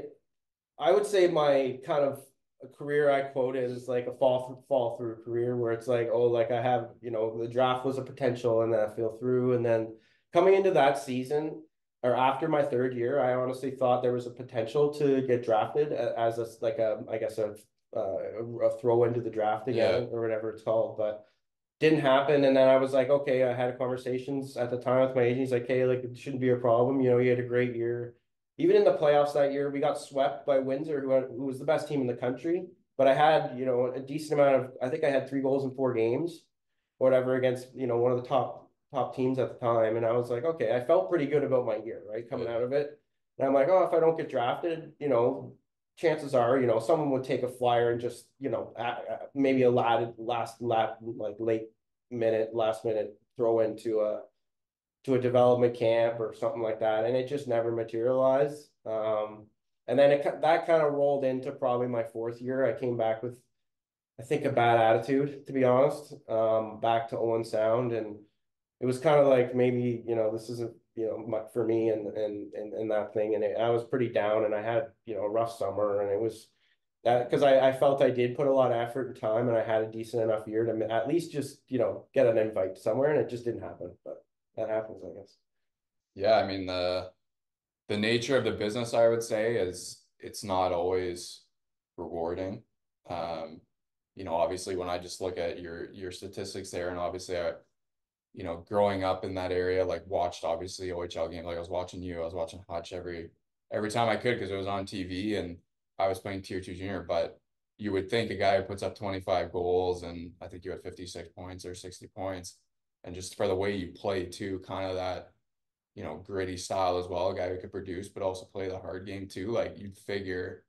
Speaker 2: I would say my kind of career I quoted is like a fall through career where it's like, oh, like I have, the draft was a potential and then I fell through. And then coming into that season or after my third year, I honestly thought there was a potential to get drafted as I guess a throw into the draft
Speaker 1: Yeah.
Speaker 2: again or whatever it's called. But didn't happen. And then I was like, okay, I had conversations at the time with my agent. He's like, hey, like it shouldn't be a problem. You had a great year. Even in the playoffs that year, we got swept by Windsor, who was the best team in the country. But I had, a decent amount of, I think I had 3 goals in 4 games or whatever against, one of the top teams at the time. And I was like, okay, I felt pretty good about my year, right? Coming
Speaker 1: Yeah.
Speaker 2: out of it. And I'm like, oh, if I don't get drafted, chances are, someone would take a flyer and just, maybe a like last minute throw into a development camp or something like that, and it just never materialized. And then that kind of rolled into probably my fourth year. I came back with, I think, a bad attitude, to be honest. Back to Owen Sound, and it was kind of like maybe this isn't for me and that thing, and I was pretty down, and I had a rough summer, and it was that because I felt I did put a lot of effort and time, and I had a decent enough year to at least just get an invite somewhere, and it just didn't happen. But that happens, I guess.
Speaker 1: Yeah, I mean the nature of the business, I would say, is it's not always rewarding. Um, obviously when I just look at your statistics there, and obviously growing up in that area, like watched obviously OHL games, like I was watching you, I was watching Hutch every time I could because it was on TV and I was playing tier two junior, but you would think a guy who puts up 25 goals and I think you had 56 points or 60 points, and just for the way you play too, kind of that gritty style as well, a guy who could produce but also play the hard game too. Like you'd figure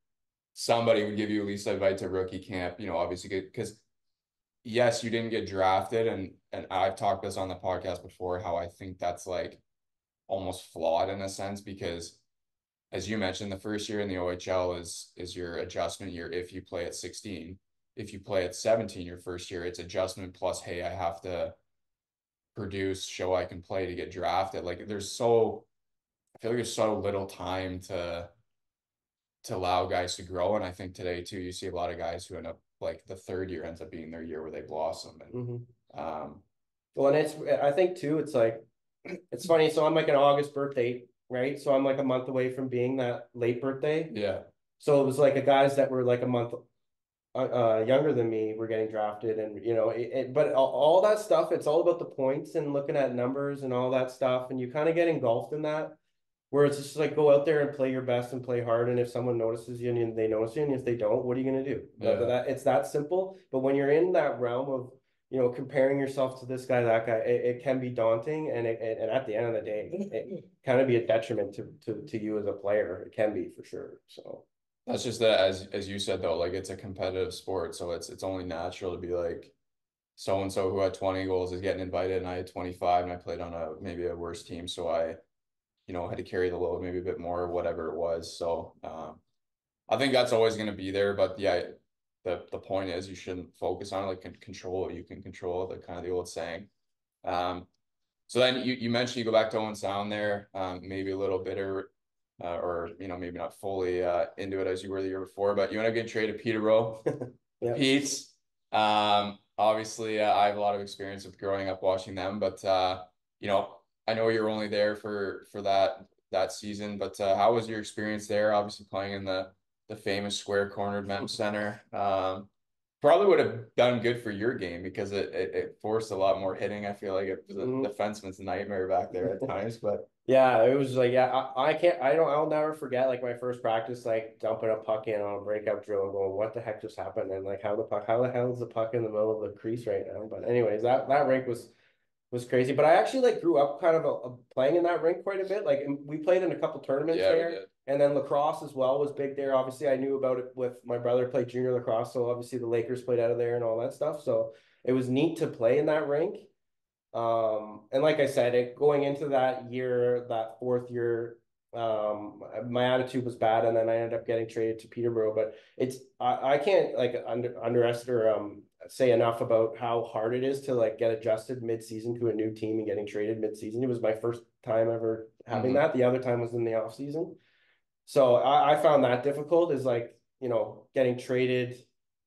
Speaker 1: somebody would give you at least a invite to rookie camp, obviously because yes, you didn't get drafted, and I've talked this on the podcast before, how I think that's like almost flawed in a sense because as you mentioned, the first year in the OHL is your adjustment year if you play at 16. If you play at 17 your first year, it's adjustment plus, hey, I have to produce, show I can play to get drafted. Like I feel like there's so little time to allow guys to grow. And I think today too, you see a lot of guys who end up like the third year ends up being their year where they blossom.
Speaker 2: Mhm.
Speaker 1: And
Speaker 2: Well, and I think too, it's like, it's funny. So I'm like an August birthday, right? So I'm like a month away from being that late birthday.
Speaker 1: yeah,
Speaker 2: So it was like a guys that were like a month younger than me were getting drafted, and but all that stuff, it's all about the points and looking at numbers and all that stuff, and you kind of get engulfed in that. Where it's just like go out there and play your best and play hard, and if someone notices you and they notice you, and if they don't, what are you going to do?
Speaker 1: yeah.
Speaker 2: It's that simple. But when you're in that realm of comparing yourself to this guy, that guy, it can be daunting, and at the end of the day, it kind of be a detriment to you as a player. It can be for sure. So
Speaker 1: That's just that as you said though, like it's a competitive sport, so it's only natural to be like so and so who had 20 goals is getting invited and I had 25 and I played on a maybe a worse team, so I had to carry the load maybe a bit more or whatever it was. So I think that's always going to be there, but yeah, the point is you shouldn't focus on it, like control what you can control, the kind of the old saying. Um, so then you mentioned you go back to Owen Sound there, maybe a little bitter, or maybe not fully into it as you were the year before, but you end up getting traded to Peterborough.
Speaker 2: yeah.
Speaker 1: Pete's, obviously, I have a lot of experience with growing up watching them, but I know you're only there for that season, but how was your experience there? Obviously, playing in the famous square cornered Mem Center. Probably would have done good for your game because it forced a lot more hitting. I feel like it was a
Speaker 2: Mhm.
Speaker 1: defenseman's nightmare back there at times, but
Speaker 2: Yeah, it was like, yeah, I can't, I'll never forget like my first practice, like dumping a puck in on a breakout drill and going, what the heck just happened? And like, how the hell is the puck in the middle of the crease right now? But anyways, that rink was crazy. But I actually like grew up kind of playing in that rink quite a bit. Like we played in a couple tournaments
Speaker 1: yeah, we
Speaker 2: there,
Speaker 1: did.
Speaker 2: and then lacrosse as well was big there. Obviously, I knew about it with my brother played junior lacrosse, so obviously the Lakers played out of there and all that stuff. So it was neat to play in that rink. And like I said, going into that year, that fourth year, my attitude was bad, and then I ended up getting traded to Peterborough. But I can't like underestimate or say enough about how hard it is to like get adjusted mid-season to a new team and getting traded mid-season. It was my first time ever having
Speaker 1: Hmm.
Speaker 2: that. The other time was in the off season. So I found that difficult is like, getting traded,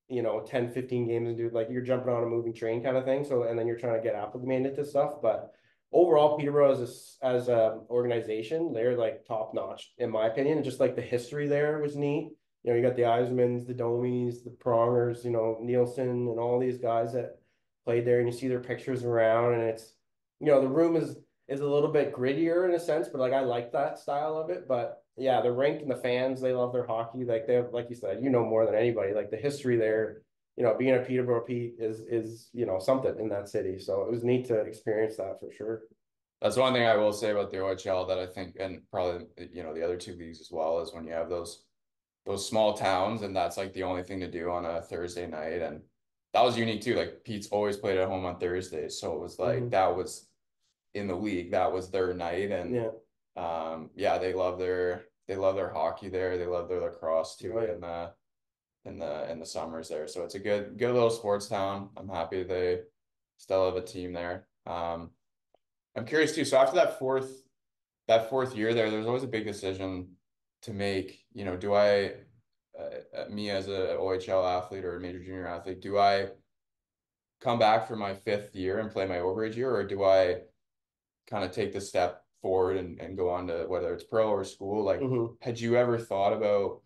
Speaker 2: 10, 15 games and do like you're jumping on a moving train kind of thing. So, and then you're trying to get acclimated to stuff. But overall, Peterborough as a organization, they're like top notch, in my opinion. And just like the history there was neat. You got the Eismans, the Domies, the Prongers, Nielsen and all these guys that played there, and you see their pictures around, and it's, the room is a little bit grittier in a sense, but like I like that style of it. But yeah, the rink and the fans, they love their hockey. Like they have, like you said, more than anybody. Like the history there, being a Peterborough Pete is something in that city. So it was neat to experience that for sure.
Speaker 1: That's one thing I will say about the OHL that I think, and probably the other two leagues as well, is when you have those small towns, and that's like the only thing to do on a Thursday night, and that was unique too. Like Pete's always played at home on Thursdays, so it was like
Speaker 2: Hmm.
Speaker 1: that was in the league, that was their night, and
Speaker 2: Yeah.
Speaker 1: yeah, they love their hockey there, they love their lacrosse too
Speaker 2: Oh yeah.
Speaker 1: in the summers there. So it's a good little sports town. I'm happy they still have a team there. I'm curious too. So after that fourth year there's always a big decision to make. Do I, me as a OHL athlete or a major junior athlete, do I come back for my fifth year and play my overage year, or do I kind of take the step forward and go on to whether it's pro or school? Like,
Speaker 2: Hmm.
Speaker 1: had you ever thought about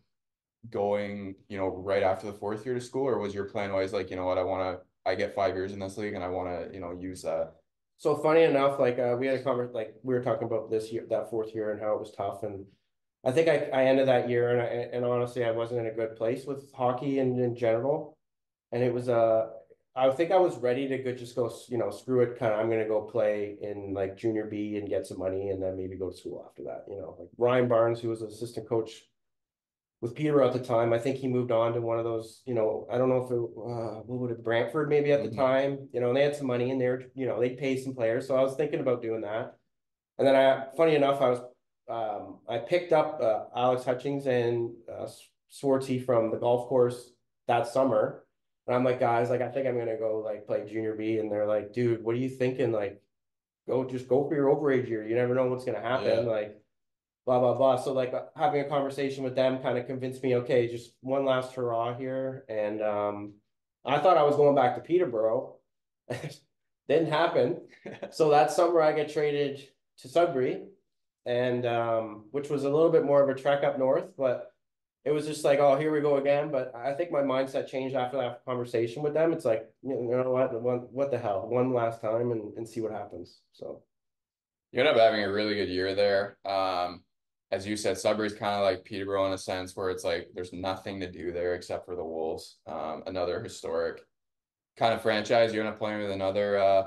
Speaker 1: going, right after the fourth year to school, or was your plan always like, what, I get 5 years in this league and I want to, use that?
Speaker 2: So funny enough, like we had a conversation, like we were talking about this year, that fourth year, and how it was tough. And I think I ended that year, and honestly, I wasn't in a good place with hockey and in general. And it was I think I was ready to just go, screw it, kind of. I'm gonna go play in like junior B and get some money, and then maybe go to school after that. Like Ryan Barnes, who was an assistant coach with Peter at the time. I think he moved on to one of those, I don't know if it, what would it, Brantford maybe at the
Speaker 1: Hmm.
Speaker 2: time, and they had some money and they're, they'd pay some players. So I was thinking about doing that. And then funny enough, I picked up Alex Hutchings and Swartzy from the golf course that summer. And I'm like, guys, like, I think I'm going to go like play junior B. And they're like, dude, what are you thinking? Like, just go for your overage year. You never know what's going to happen.
Speaker 1: Yeah.
Speaker 2: Like, blah blah blah. So like having a conversation with them kind of convinced me, okay, just one last hurrah here. And I thought I was going back to Peterborough. Didn't happen. So that summer I get traded to Sudbury, and which was a little bit more of a trek up north, but it was just like, oh, here we go again. But I think my mindset changed after that conversation with them. It's like, what the hell, one last time and see what happens. So
Speaker 1: You end up having a really good year there. As you said, Sudbury's kind of like Peterborough in a sense where it's like there's nothing to do there except for the Wolves. Another historic kind of franchise. You end up playing with another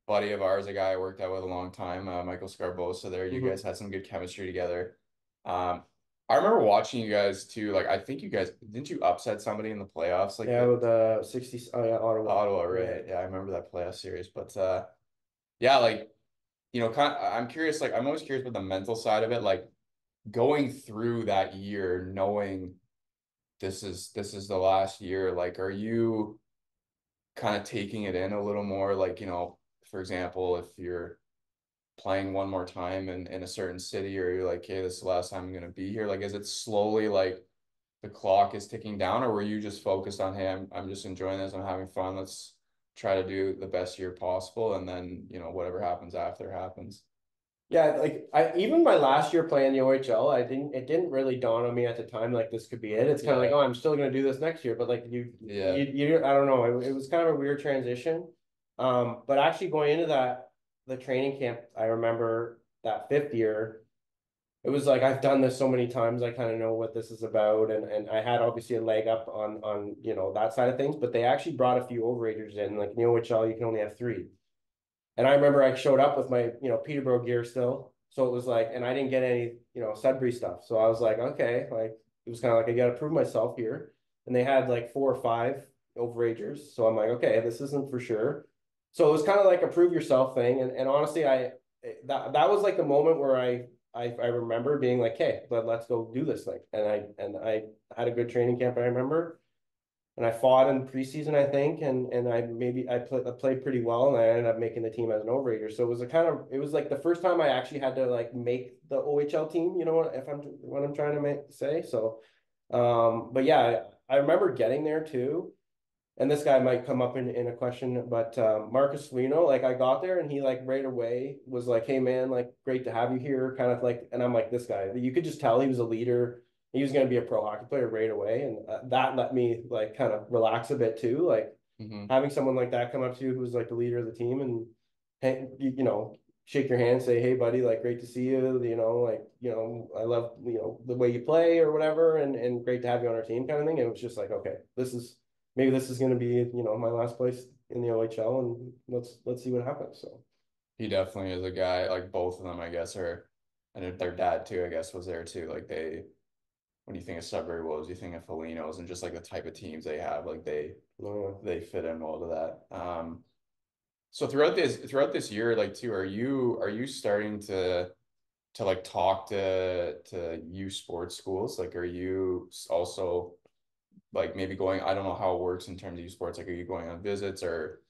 Speaker 1: buddy of ours, a guy I worked out with a long time, Michael Scarbosa there. You guys
Speaker 2: mhm.
Speaker 1: had some good chemistry together. Um, I remember watching you guys too. Like, I think you guys, didn't you upset somebody in the playoffs? Like
Speaker 2: Yeah,
Speaker 1: the
Speaker 2: with the 60, oh yeah, Ottawa.
Speaker 1: Ottawa,
Speaker 2: Yeah.
Speaker 1: right? Yeah, I remember that playoff series. But yeah, like, I'm curious, like, I'm always curious about the mental side of it. Like, going through that year, knowing this is the last year, like, are you kind of taking it in a little more? Like, for example, if you're playing one more time in a certain city, or you're like, hey, this is the last time I'm gonna be here. Like, is it slowly like the clock is ticking down, or were you just focused on, hey, I'm just enjoying this, I'm having fun, let's try to do the best year possible, and then, whatever happens after happens?
Speaker 2: Yeah, like I even my last year playing the OHL, it didn't really dawn on me at the time like this could be it. It's kind of like,
Speaker 1: Yeah.
Speaker 2: oh, I'm still gonna do this next year, but like
Speaker 1: Yeah.
Speaker 2: I don't know. It was kind of a weird transition. But actually going into the training camp, I remember that fifth year, it was like I've done this so many times, I kind of know what this is about, and I had obviously a leg up on that side of things, but they actually brought a few overagers in, like in the OHL, you can only have three. And I remember I showed up with my, Peterborough gear still. So it was like, and I didn't get any, Sudbury stuff. So I was like, okay, like it was kind of like I got to prove myself here. And they had like 4 or 5 overagers. So I'm like, okay, this isn't for sure. So it was kind of like a prove yourself thing. And honestly, that was like the moment where I remember being like, hey, let's go do this thing. And I had a good training camp, I remember, and I fought in preseason, I think, and I played pretty well, and I ended up making the team as an overager. So it was like the first time I actually had to like make the OHL team. You know what I'm trying to say. So, but yeah, I remember getting there too. And this guy might come up in a question, but Marcus Foligno, like I got there and he like right away was like, "Hey man, like great to have you here," kind of like, and I'm like, this guy, you could just tell he was a leader. He was going to be a pro hockey player right away, and that let me like kind of relax a bit too. Like
Speaker 1: Hmm.
Speaker 2: having someone like that come up to you who's like the leader of the team and shake your hand, say, "Hey buddy, like great to see you," like I love the way you play or whatever, and great to have you on our team, kind of thing. And it was just like, okay, maybe this is going to be my last place in the OHL, and let's see what happens. So
Speaker 1: He definitely is a guy, like both of them, I guess, are, and their dad too, I guess, was there too. Like when you think of Sudbury Wolves, you think of Felinos and just like the type of teams they have, like they fit in well to that. So throughout this year, like too, are you starting to like talk to U sports schools? Like, are you also like maybe going? I don't know how it works in terms of U sports. Like, are you going on visits or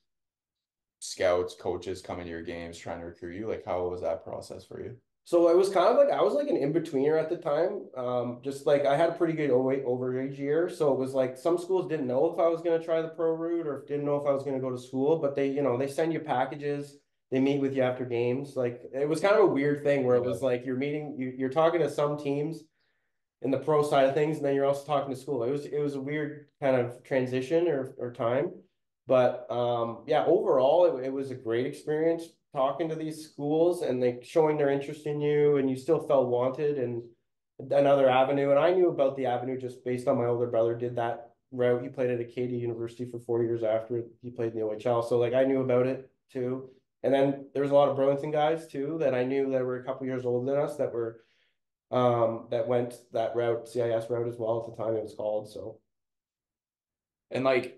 Speaker 1: scouts, coaches coming to your games trying to recruit you? Like, how was that process for you?
Speaker 2: so it was kind of like I was like an in-betweener at the time. Just like I had a pretty good overage year. So it was like some schools didn't know if I was going to try the pro route or didn't know if I was going to go to school, but they send you packages. They meet with you after games. Like it was kind of a weird thing where it
Speaker 1: Yeah.
Speaker 2: was like you're talking to some teams in the pro side of things, and then you're also talking to school. It was a weird kind of transition or time, but yeah, overall it was a great experience talking to these schools and like showing their interest in you, and you still felt wanted and another avenue. And I knew about the avenue just based on my older brother did that route. He played at Acadia University for 4 years after he played in the OHL, so like I knew about it too. And then there was a lot of Burlington guys too that I knew that were a couple years older than us that went that route, CIS route as well at the time it was called. So
Speaker 1: And like,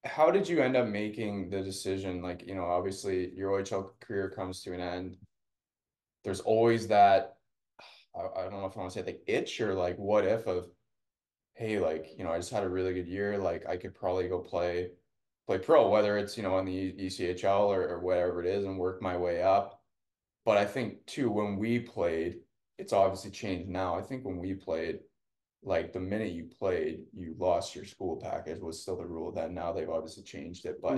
Speaker 1: how did you end up making the decision? Like, obviously your OHL career comes to an end. There's always that, I don't know if I want to say like itch or like what if of, hey, like, I just had a really good year. Like I could probably go play pro, whether it's, in the ECHL or whatever it is and work my way up. But I think too, when we played, it's obviously changed now. I think when we played, like the minute you played, you lost your school package was still the rule then. Now they've obviously changed it. But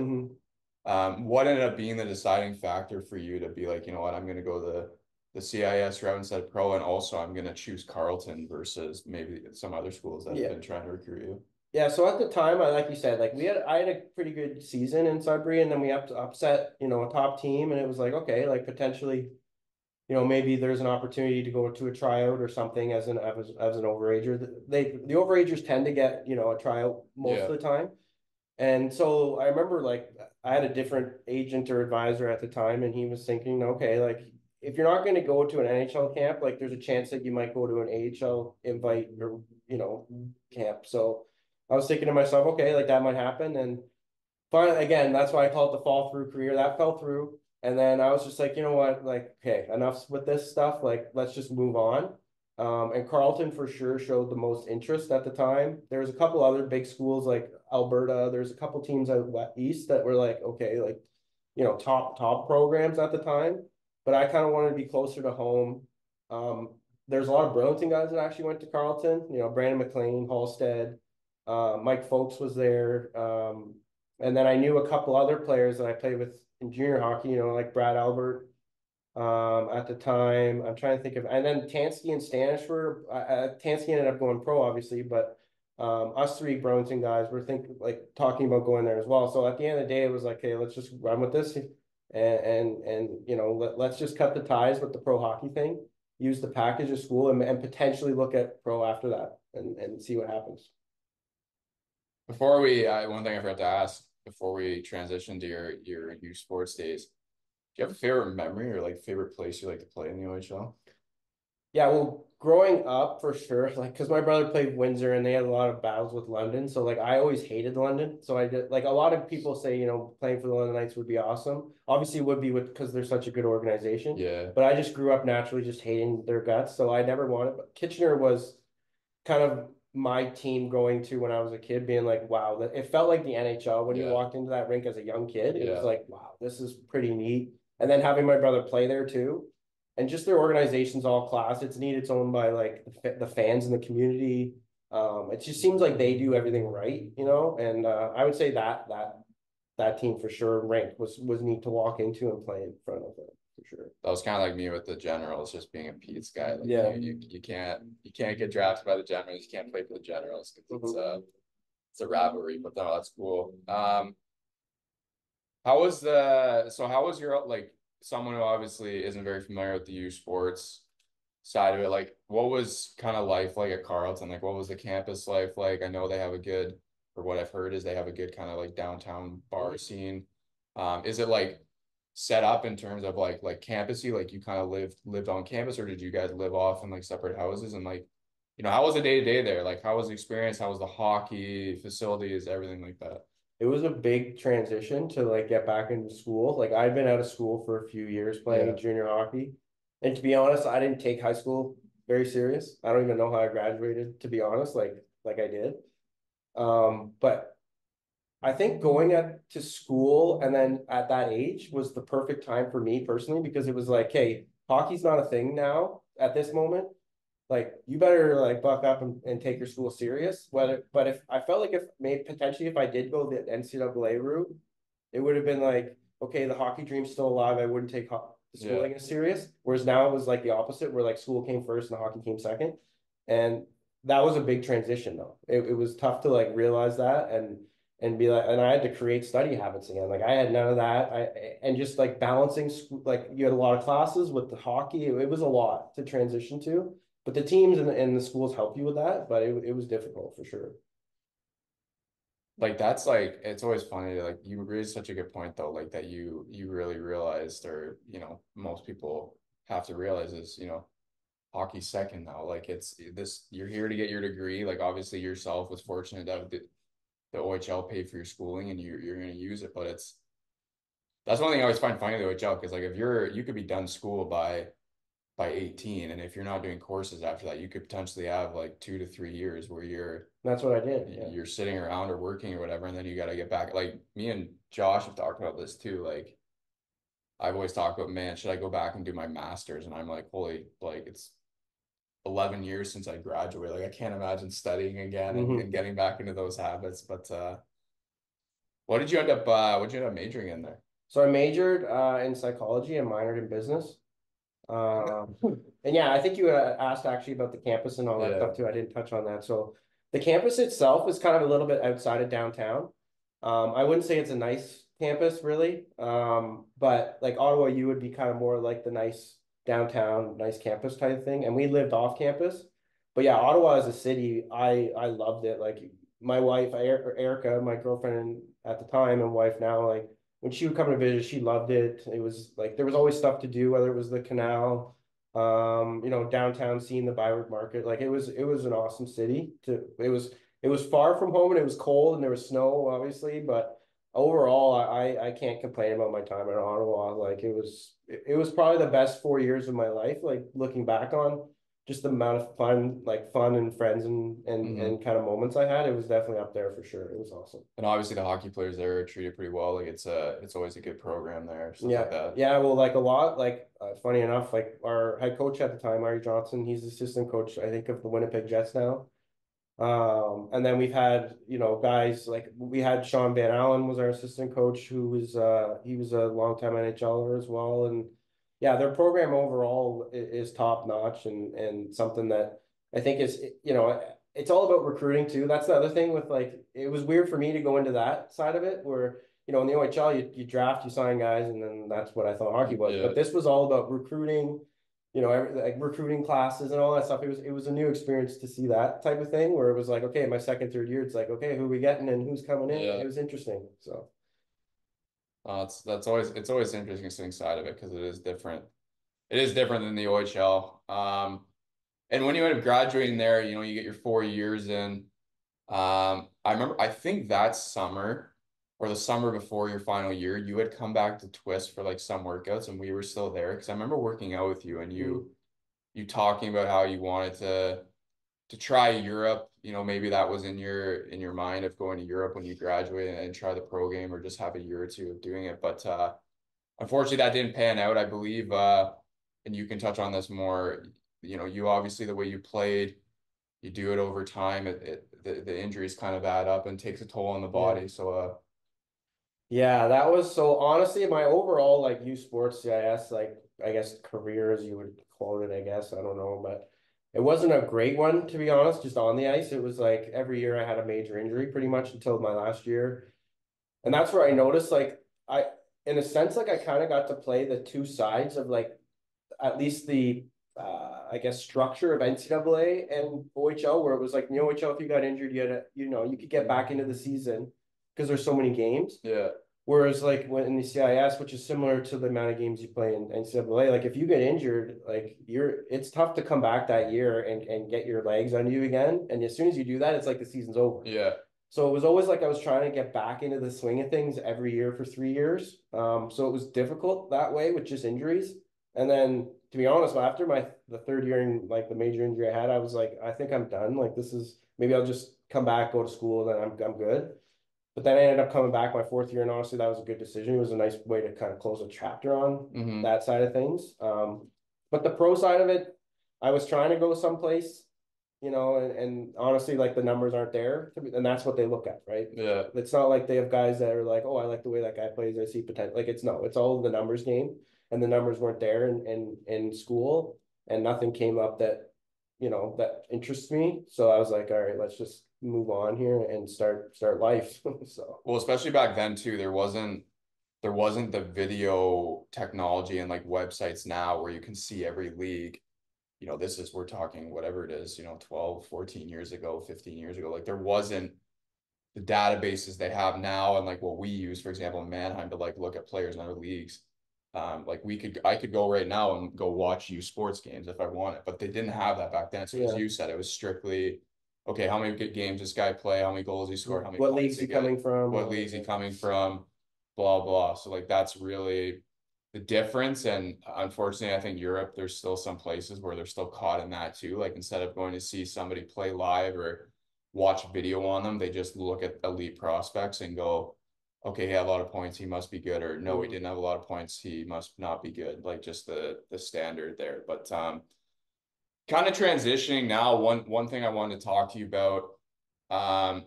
Speaker 1: what ended up being the deciding factor for you to be like, you know what, I'm going to go the CIS route instead of pro, and also I'm going to choose Carleton versus maybe some other schools that have
Speaker 2: yeah.
Speaker 1: been trying to recruit you.
Speaker 2: Yeah, so at the time, like you said, like I had a pretty good season in Sudbury, and then we upset, a top team, and it was like, okay, like potentially, maybe there's an opportunity to go to a tryout or something as an overager. The overagers tend to get, a tryout most
Speaker 1: Yeah.
Speaker 2: of the time. And so I remember like I had a different agent or advisor at the time, and he was thinking, okay, like if you're not going to go to an NHL camp, like there's a chance that you might go to an AHL invite or camp. So I was thinking to myself, okay, like that might happen. And finally, again, that's why I call it the fall through career. That fell through. And then I was just like, you know what, like, okay, enough with this stuff. Like, let's just move on. And Carleton for sure showed the most interest at the time. There was a couple other big schools like Alberta. There's a couple teams out east that were like, okay, like, top programs at the time. But I kind of wanted to be closer to home. Um, there's a lot of Burlington guys that actually went to Carleton. Brandon McLean, Halstead, Mike Folks was there. And then I knew a couple other players that I played with in junior hockey, like Brad Albert. At the time. I'm trying to think of, and then Tansky and Stanish were, Tansky ended up going pro, obviously, but us three Burlington guys were talking about going there as well. So at the end of the day, it was like, hey, let's just run with this, and let's just cut the ties with the pro hockey thing, use the package of school, and potentially look at pro after that, and see what happens.
Speaker 1: Before we, one thing I forgot to ask before we transition to your youth sports days, do you have a favorite memory or like favorite place you like to play in the OHL?
Speaker 2: Yeah, well, growing up for sure, like, because my brother played Windsor and they had a lot of battles with London. So, like, I always hated London. So, I did, like, a lot of people say, playing for the London Knights would be awesome. Obviously, it would be because they're such a good organization.
Speaker 1: Yeah,
Speaker 2: But I just grew up naturally just hating their guts. So, I never wanted, but Kitchener was kind of my team going to when I was a kid, being like, wow, it felt like the NHL when you
Speaker 1: yeah,
Speaker 2: walked into that rink as a young kid. It was
Speaker 1: yeah.
Speaker 2: like, wow, this is pretty neat. And then having my brother play there too, and just their organization's all class. It's neat. It's owned by like the fans in the community. It just seems like they do everything right, And I would say that team for sure ranked was neat to walk into and play in front of it for sure.
Speaker 1: That was kind of like me with the Generals, just being a Pete's guy. Like
Speaker 2: Yeah.
Speaker 1: you can't get drafted by the Generals. You can't play for the Generals because it's a rivalry. But no, that's cool. How was your like someone who obviously isn't very familiar with the U Sports side of it? Like, what was kind of life like at Carleton? Like, what was the campus life like? I know they have a good, or what I've heard is they have a good kind of like downtown bar scene. Is it like set up in terms of like campusy, like you kind of lived on campus, or did you guys live off in like separate houses? And like, how was the day to day there? Like, how was the experience? How was the hockey facilities, everything like that?
Speaker 2: It was a big transition to like get back into school. Like I'd been out of school for a few years
Speaker 1: Yeah.
Speaker 2: playing junior hockey. And to be honest, I didn't take high school very serious. I don't even know how I graduated, to be honest, like I did. But I think going to school and then at that age was the perfect time for me personally because it was like, hey, hockey's not a thing now at this moment. Like you better like buck up and take your school serious. But if I felt like if maybe potentially if I did go the NCAA route, it would have been like, okay, the hockey dream's still alive. I wouldn't take the
Speaker 1: Yeah.
Speaker 2: schooling as serious. Whereas now it was like the opposite, where like school came first and the hockey came second. And that was a big transition though. It was tough to like realize that and be like, and I had to create study habits again. Like I had none of that. And just like balancing school, like you had a lot of classes with the hockey. It was a lot to transition to. But the teams and the schools help you with that, but it was difficult for sure.
Speaker 1: Like that's like it's always funny like you raised such a good point though like that you really realized or most people have to realize is hockey's second now like it's this you're here to get your degree like obviously yourself was fortunate to have the OHL pay for your schooling and you're going to use it but that's one thing I always find funny the OHL because like if you could be done school by 18 and if you're not doing courses after that you could potentially have like 2 to 3 years where
Speaker 2: That's what I did. Yeah.
Speaker 1: you're sitting around or working or whatever, and then you got to get back. Like me and Josh have talked about this too. Like I've always talked about, man, should I go back and do my master's? And I'm like, holy, like it's 11 years since I graduated. Like I can't imagine studying again and
Speaker 2: Mm-hmm.
Speaker 1: getting back into those habits. But what did you end up majoring in there?
Speaker 2: So I majored in psychology and minored in business. Um, and yeah, I think you asked actually about the campus and all that
Speaker 1: Yeah.
Speaker 2: stuff too. I didn't touch on that. So the campus itself is kind of a little bit outside of downtown. I wouldn't say it's a nice campus really. But like Ottawa, you would be kind of more like the nice downtown, nice campus type of thing. And we lived off campus. But yeah, Ottawa as a city, I loved it. Like my wife, Erica, my girlfriend at the time and wife now, like when she would come to visit, she loved it. It was like there was always stuff to do, whether it was the canal, downtown, seeing the Byward Market. Like it was an awesome city. It was far from home and it was cold and there was snow, obviously, but overall, I can't complain about my time in Ottawa. Like it was probably the best 4 years of my life. Like looking back on just the amount of fun and friends
Speaker 1: Hmm.
Speaker 2: and kind of moments I had, it was definitely up there for sure. It was awesome.
Speaker 1: And obviously the hockey players there are treated pretty well. Like it's always a good program there, stuff
Speaker 2: Yeah,
Speaker 1: like that.
Speaker 2: yeah. Well, like a lot, like funny enough, like our head coach at the time, Ari Johnson, he's assistant coach, I think, of the Winnipeg Jets now. And then we've had, guys like we had Sean Van Allen was our assistant coach, who was he was a longtime NHLer as well, and Yeah, their program overall is top notch and something that I think is, it's all about recruiting too. That's the other thing with like, it was weird for me to go into that side of it where, in the OHL, you draft, you sign guys, and then that's what I thought hockey was.
Speaker 1: Yeah.
Speaker 2: But this was all about recruiting, like recruiting classes and all that stuff. It was a new experience to see that type of thing where it was like, okay, my second, third year, it's like, okay, who are we getting and who's coming in?
Speaker 1: Yeah.
Speaker 2: It was interesting. So
Speaker 1: It's always interesting seeing side of it because it is different. It is different than the OHL. And when you end up graduating there, you get your 4 years in. I remember, I think that summer or the summer before your final year, you had come back to Twist for like some workouts, and we were still there because I remember working out with you and
Speaker 2: mm.
Speaker 1: you talking about how you wanted to try Europe. Maybe that was in your mind of going to Europe when you graduate and try the pro game or just have a year or two of doing it. But unfortunately, that didn't pan out, I believe. And you can touch on this more. You obviously the way you played, you do it over time. The injuries kind of add up and takes a toll on the
Speaker 2: Yeah.
Speaker 1: body. So
Speaker 2: Yeah, that was so honestly my overall like USports CIS like I guess career as you would quote it, I guess. I don't know, but it wasn't a great one to be honest, just on the ice. It was like every year I had a major injury pretty much until my last year. And that's where I noticed like I in a sense like I kind of got to play the two sides of like at least the I guess structure of NCAA and OHL where it was like in the OHL if you got injured you had you could get back into the season because there's so many games.
Speaker 1: yeah,
Speaker 2: Whereas like when in the CIS, which is similar to the amount of games you play in NCAA, like if you get injured, like it's tough to come back that year and get your legs under you again. And as soon as you do that, it's like the season's over.
Speaker 1: yeah,
Speaker 2: So it was always like I was trying to get back into the swing of things every year for 3 years. So it was difficult that way with just injuries. And then to be honest, after the third year in like the major injury I had, I was like, I think I'm done. Like this is maybe I'll just come back, go to school, then I'm good. But then I ended up coming back my fourth year, and honestly, that was a good decision. It was a nice way to kind of close a chapter on
Speaker 1: hmm,
Speaker 2: that side of things. But the pro side of it, I was trying to go someplace, and honestly, like the numbers aren't there, and that's what they look at, right?
Speaker 1: yeah.
Speaker 2: It's not like they have guys that are like, oh, I like the way that guy plays. I see potential. Like it's all the numbers game, and the numbers weren't there in school, and nothing came up that interests me. So I was like, all right, let's just move on here and start life. So
Speaker 1: Well, especially back then too, there wasn't the video technology and like websites now where you can see every league. We're talking whatever it is, 12, 14 years ago, 15 years ago. Like there wasn't the databases they have now and like what we use, for example, in Mannheim to like look at players in other leagues. Like I could go right now and go watch USports games if I wanted, but they didn't have that back then. So as
Speaker 2: yeah.
Speaker 1: you said, it was strictly, okay, how many good games this guy play, how many goals he scored, how many
Speaker 2: What
Speaker 1: points
Speaker 2: league's
Speaker 1: he
Speaker 2: he
Speaker 1: get,
Speaker 2: coming from?
Speaker 1: what leagues he coming from, blah blah. So like that's really the difference. And unfortunately, I think Europe, there's still some places where they're still caught in that too. Like instead of going to see somebody play live or watch video on them, they just look at elite prospects and go, okay, he had a lot of points, he must be good, or no, he
Speaker 2: Mm.
Speaker 1: didn't have a lot of points, he must not be good. Like just the standard there. But kind of transitioning now, one thing I wanted to talk to you about, um,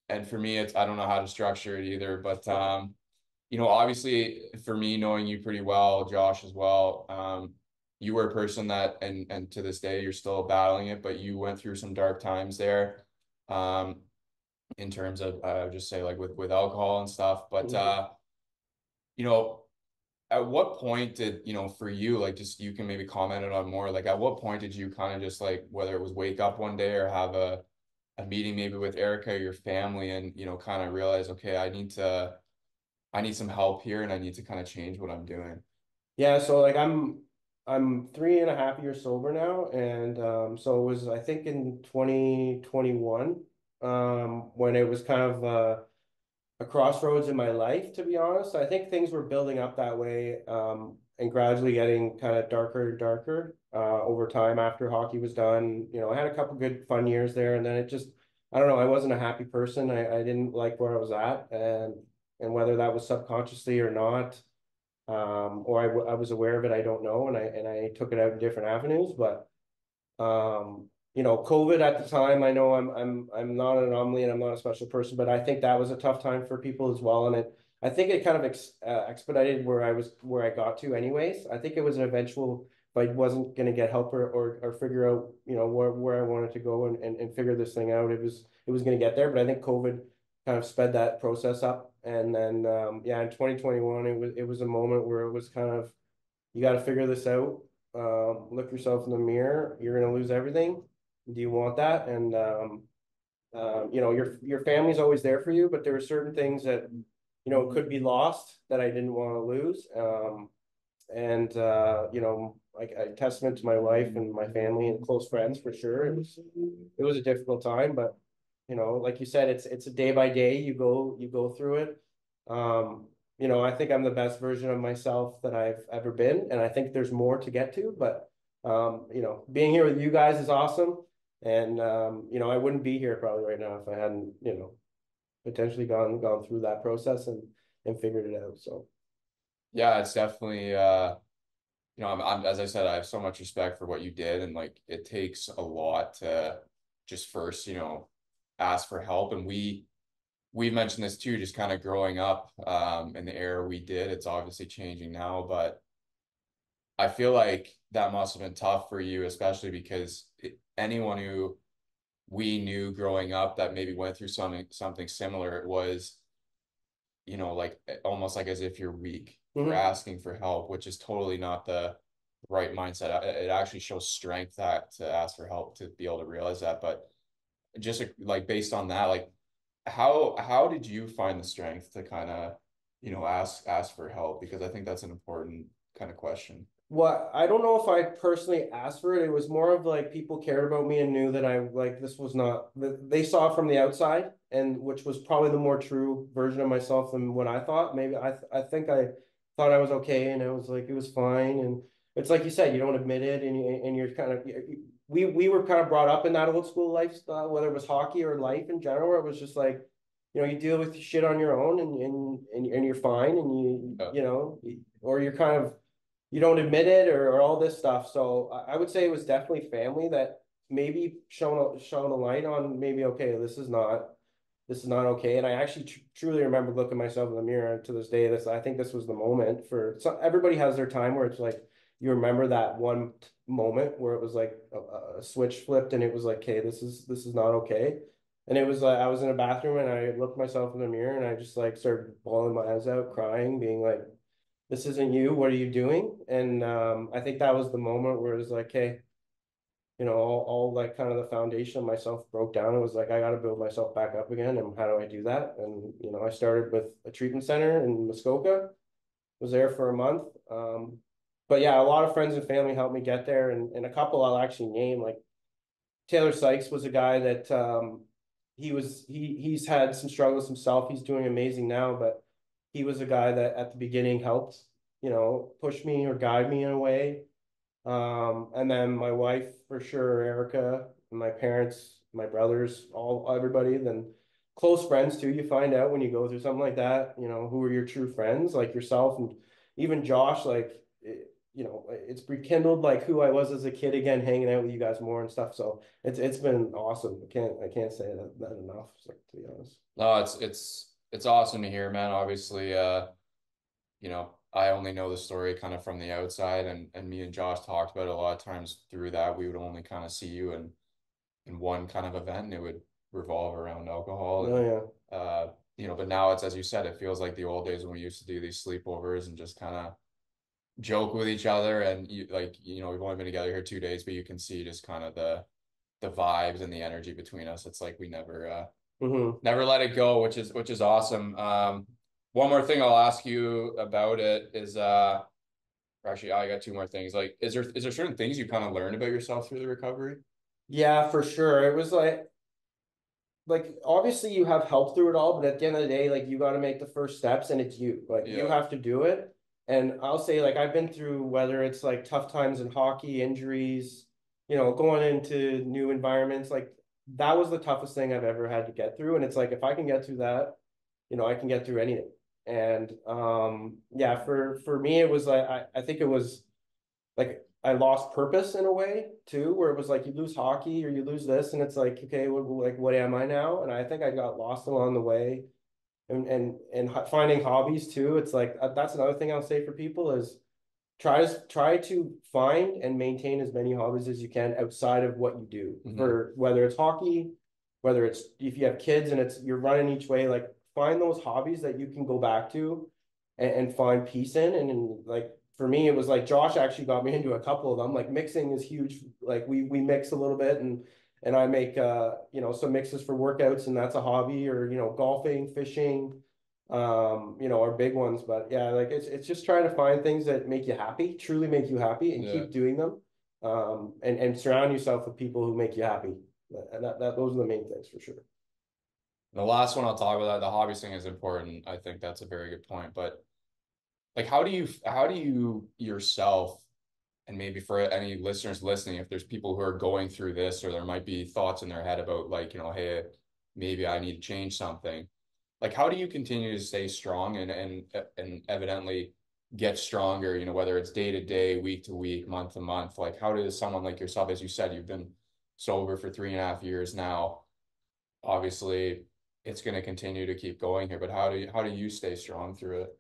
Speaker 1: and for me, it's I don't know how to structure it either, but obviously for me, knowing you pretty well, Josh as well, you were a person that, and to this day, you're still battling it, but you went through some dark times there, um, in terms of I would just say like with alcohol and stuff. But
Speaker 2: Mhm.
Speaker 1: you know, at what point did, for you, like just you can maybe comment it on more, like at what point did you kind of just like whether it was wake up one day or have a meeting maybe with Erica or your family and kind of realize, okay, I need some help here and I need to kind of change what I'm doing.
Speaker 2: Yeah, so like I'm 3.5 years sober now, and so it was I think in 2021 when it was kind of a crossroads in my life, to be honest. I think things were building up that way, and gradually getting kind of darker and darker over time after hockey was done. I had a couple good fun years there, and then it just, I don't know, I wasn't a happy person. I didn't like where I was at, and whether that was subconsciously or not, or I was aware of it, I don't know, and I took it out in different avenues, but COVID at the time, I know I'm not an anomaly and I'm not a special person, but I think that was a tough time for people as well. And I think it kind of expedited where I got to anyways. I think it was an eventual, if I wasn't going to get help or figure out, where I wanted to go and figure this thing out, it was going to get there. But I think COVID kind of sped that process up. And then, yeah, in 2021, it was a moment where it was kind of, you got to figure this out. Look yourself in the mirror. You're going to lose everything. Do you want that? And, your family's always there for you, but there are certain things that, could be lost that I didn't want to lose. Like a testament to my wife and my family and close friends for sure. It was a difficult time, but like you said, it's a day by day. You go through it. I think I'm the best version of myself that I've ever been, and I think there's more to get to. But being here with you guys is awesome, and I wouldn't be here probably right now if I hadn't potentially gone through that process and figured it out. So
Speaker 1: Yeah, it's definitely as I said, I have so much respect for what you did, and like it takes a lot to just first, ask for help. And we mentioned this too, just kind of growing up in the era we did. It's obviously changing now, but I feel like that must have been tough for you, especially because anyone who we knew growing up that maybe went through something similar, it was, like almost like as if you're weak for
Speaker 2: mhm.
Speaker 1: asking for help, which is totally not the right mindset. It actually shows strength that to ask for help, to be able to realize that. But just like based on that, like how did you find the strength to kind of, ask for help? Because I think that's an important kind of question.
Speaker 2: Well, I don't know if I personally asked for it. It was more of like people cared about me and knew that I like this was not they saw it from the outside, and which was probably the more true version of myself than what I thought. Maybe I think I thought I was okay, and I was like it was fine. And it's like you said, you don't admit it, and you're kind of we were kind of brought up in that old school lifestyle, whether it was hockey or life in general, where it was just like you deal with shit on your own, and you're fine, and
Speaker 1: Yeah.
Speaker 2: or you're kind of you don't admit it, or all this stuff. So I would say it was definitely family that maybe shown a light on maybe, okay, this is not okay. And I actually truly remember looking myself in the mirror to this day. I think this was the moment for everybody has their time where it's like you remember that one moment where it was like a switch flipped and it was like, okay, this is not okay. And it was like I was in a bathroom and I looked myself in the mirror and I just like started bawling my eyes out, crying, being like, this isn't you. What are you doing? And I think that was the moment where it was like, hey, all like kind of the foundation of myself broke down. It was like, I got to build myself back up again. And how do I do that? And, I started with a treatment center in Muskoka, was there for a month. But yeah, a lot of friends and family helped me get there. And a couple I'll actually name, like Taylor Sykes was a guy that he's had some struggles himself. He's doing amazing now, but he was a guy that at the beginning helped, push me or guide me in a way. And then my wife for sure, Erica, and my parents, my brothers, everybody, then close friends too. You find out when you go through something like that, who are your true friends, like yourself and even Josh, like it's rekindled like who I was as a kid again, hanging out with you guys more and stuff. So it's been awesome. I can't say that enough, like, to be honest.
Speaker 1: No, it's awesome to hear, man. Obviously, I only know the story kind of from the outside, and me and Josh talked about it a lot of times. Through that, we would only kind of see you in one kind of event, and it would revolve around alcohol.
Speaker 2: Oh
Speaker 1: And
Speaker 2: yeah.
Speaker 1: but now it's, as you said, it feels like the old days when we used to do these sleepovers and just kind of joke with each other. And we've only been together here 2 days, but you can see just kind of the vibes and the energy between us. It's like we
Speaker 2: Mm-hmm.
Speaker 1: never let it go, which is awesome. One more thing I'll ask you about it is actually I got two more things. Like, is there certain things you kind of learned about yourself through the recovery?
Speaker 2: Yeah, for sure. It was like obviously you have help through it all, but at the end of the day, like you got to make the first steps and it's you. Like you
Speaker 1: Yeah.
Speaker 2: have to do it. And I'll say like I've been through whether it's like tough times in hockey, injuries, going into new environments, like that was the toughest thing I've ever had to get through. And it's like if I can get through that, I can get through anything. And yeah, for me it was like I think it was like I lost purpose in a way too, where it was like you lose hockey or you lose this, and it's like, okay, what am I now? And I think I got lost along the way. and finding hobbies too. It's like that's another thing I'll say for people is try to find and maintain as many hobbies as you can outside of what you do.
Speaker 1: Mm-hmm.
Speaker 2: For whether it's hockey, whether it's if you have kids and it's you're running each way, like find those hobbies that you can go back to and find peace in. And like for me, it was like Josh actually got me into a couple of them. Like mixing is huge. Like we mix a little bit and I make some mixes for workouts and that's a hobby, or golfing, fishing, are big ones. But yeah, like it's just trying to find things that make you happy, truly make you happy, and
Speaker 1: Yeah.
Speaker 2: keep doing them. And surround yourself with people who make you happy. And that those are the main things for sure.
Speaker 1: The last one I'll talk about, the hobby thing is important. I think that's a very good point. But like, how do you yourself, and maybe for any listeners listening, if there's people who are going through this, or there might be thoughts in their head about like, hey, maybe I need to change something. Like, how do you continue to stay strong and evidently get stronger, whether it's day to day, week to week, month to month? Like, how does someone like yourself, as you said, you've been sober for 3.5 years now, obviously it's going to continue to keep going here, but how do you stay strong through it?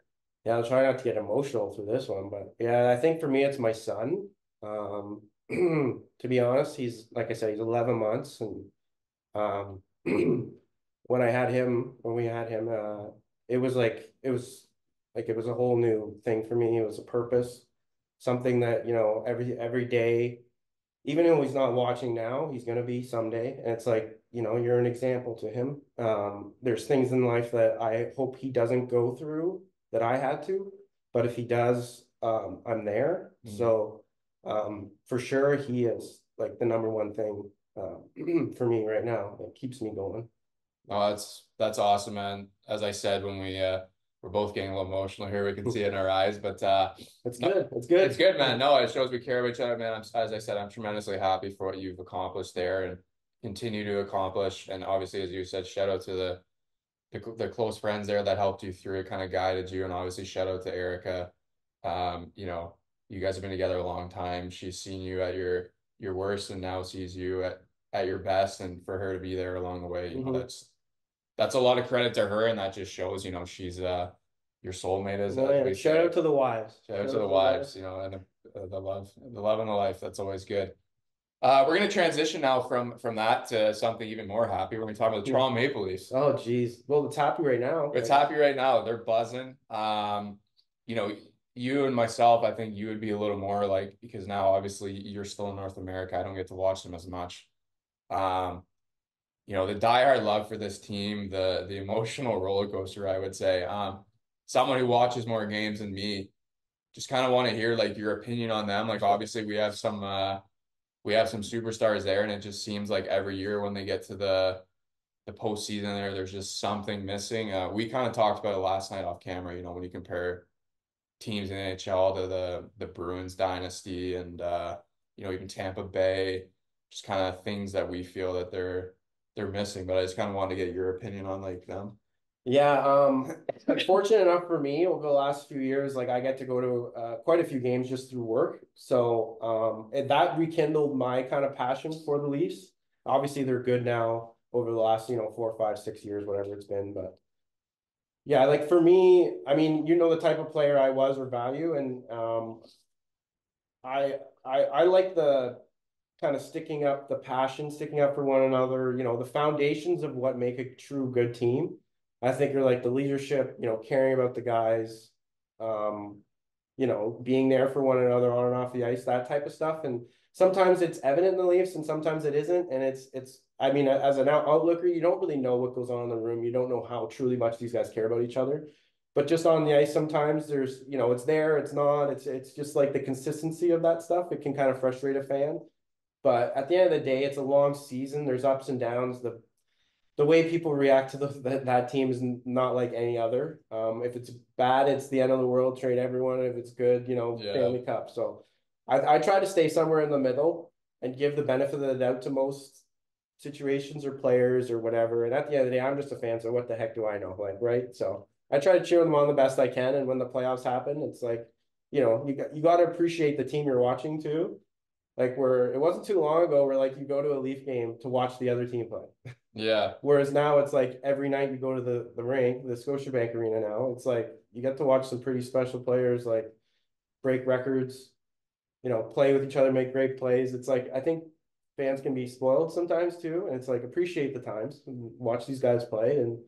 Speaker 2: Yeah, I'll try not to get emotional through this one, but yeah, I think for me it's my son. To be honest, he's like I said, he's 11 months, and um, when we had him, it was a whole new thing for me. It was a purpose, something that every day, even though he's not watching now, he's gonna be someday. And it's like, you're an example to him. There's things in life that I hope he doesn't go through that I had to, but if he does, I'm there.
Speaker 1: Mm.
Speaker 2: So for sure, he is like the number one thing for me right now. It keeps me going.
Speaker 1: Oh, that's awesome, man. As I said, when we're both getting a little emotional here, we can see it in our eyes, but
Speaker 2: It's
Speaker 1: no,
Speaker 2: good. It's
Speaker 1: it's
Speaker 2: good.
Speaker 1: good, man. No, it shows we care about each other, man. As I said, I'm tremendously happy for what you've accomplished there and continue to accomplish. And obviously, as you said, shout out to the close friends there that helped you through it, kind of guided you, and obviously shout out to Erica. You guys have been together a long time. She's seen you at your worst and now sees you at your best, and for her to be there along the way,
Speaker 2: Hmm.
Speaker 1: that's a lot of credit to her, and that just shows, she's your soulmate,
Speaker 2: No,
Speaker 1: as
Speaker 2: yeah.
Speaker 1: we
Speaker 2: Shout
Speaker 1: say.
Speaker 2: out to the wives.
Speaker 1: Shout out
Speaker 2: Shout
Speaker 1: to
Speaker 2: out
Speaker 1: the
Speaker 2: to the wives.
Speaker 1: wives, and the love and the life. That's always good. We're gonna transition now from that to something even more happy. We're gonna talk about the Toronto Maple Leafs.
Speaker 2: Oh, geez. Well, it's happy right now.
Speaker 1: It's
Speaker 2: Like,
Speaker 1: happy right now. They're buzzing. You know, you and myself, I think you would be a little more like, because now obviously you're still in North America. I don't get to watch them as much. Um, the diehard love for this team, the emotional roller coaster, I would say. Someone who watches more games than me, just kind of want to hear like your opinion on them. Like obviously we have some superstars there, and it just seems like every year when they get to the postseason there's just something missing. We kind of talked about it last night off camera, when you compare teams in the NHL to the Bruins dynasty and even Tampa Bay, just kind of things that we feel that they're missing. But I just kind of wanted to get your opinion on like them.
Speaker 2: yeah, fortunate enough for me over the last few years, like I get to go to quite a few games just through work. So that rekindled my kind of passion for the Leafs. Obviously, they're good now over the last, 4, 5, 6 years, whatever it's been. But yeah, like for me, I mean, the type of player I was or value, and I like the kind of sticking up, the passion, sticking up for one another, the foundations of what make a true good team. I think are like the leadership, caring about the guys, um, being there for one another on and off the ice, that type of stuff. And sometimes it's evident in the Leafs and sometimes it isn't. And I mean, as an outlooker, you don't really know what goes on in the room. You don't know how truly much these guys care about each other. But just on the ice, sometimes there's, it's there, it's not. It's just like the consistency of that stuff. It can kind of frustrate a fan. But at the end of the day, it's a long season. There's ups and downs. The way people react to that team is not like any other. If it's bad, it's the end of the world. Trade everyone. If it's good,
Speaker 1: Yeah.
Speaker 2: Family Cup. So I try to stay somewhere in the middle and give the benefit of the doubt to most situations or players or whatever. And at the end of the day, I'm just a fan. So what the heck do I know? Like, right? So I try to cheer them on the best I can. And when the playoffs happen, it's like, you got to appreciate the team you're watching too. Like it wasn't too long ago where like you go to a Leaf game to watch the other team play.
Speaker 1: Yeah.
Speaker 2: Whereas now it's like every night you go to the rink, the Scotiabank Arena now, it's like you get to watch some pretty special players like break records, play with each other, make great plays. It's like I think fans can be spoiled sometimes too, and it's like appreciate the times and watch these guys play. And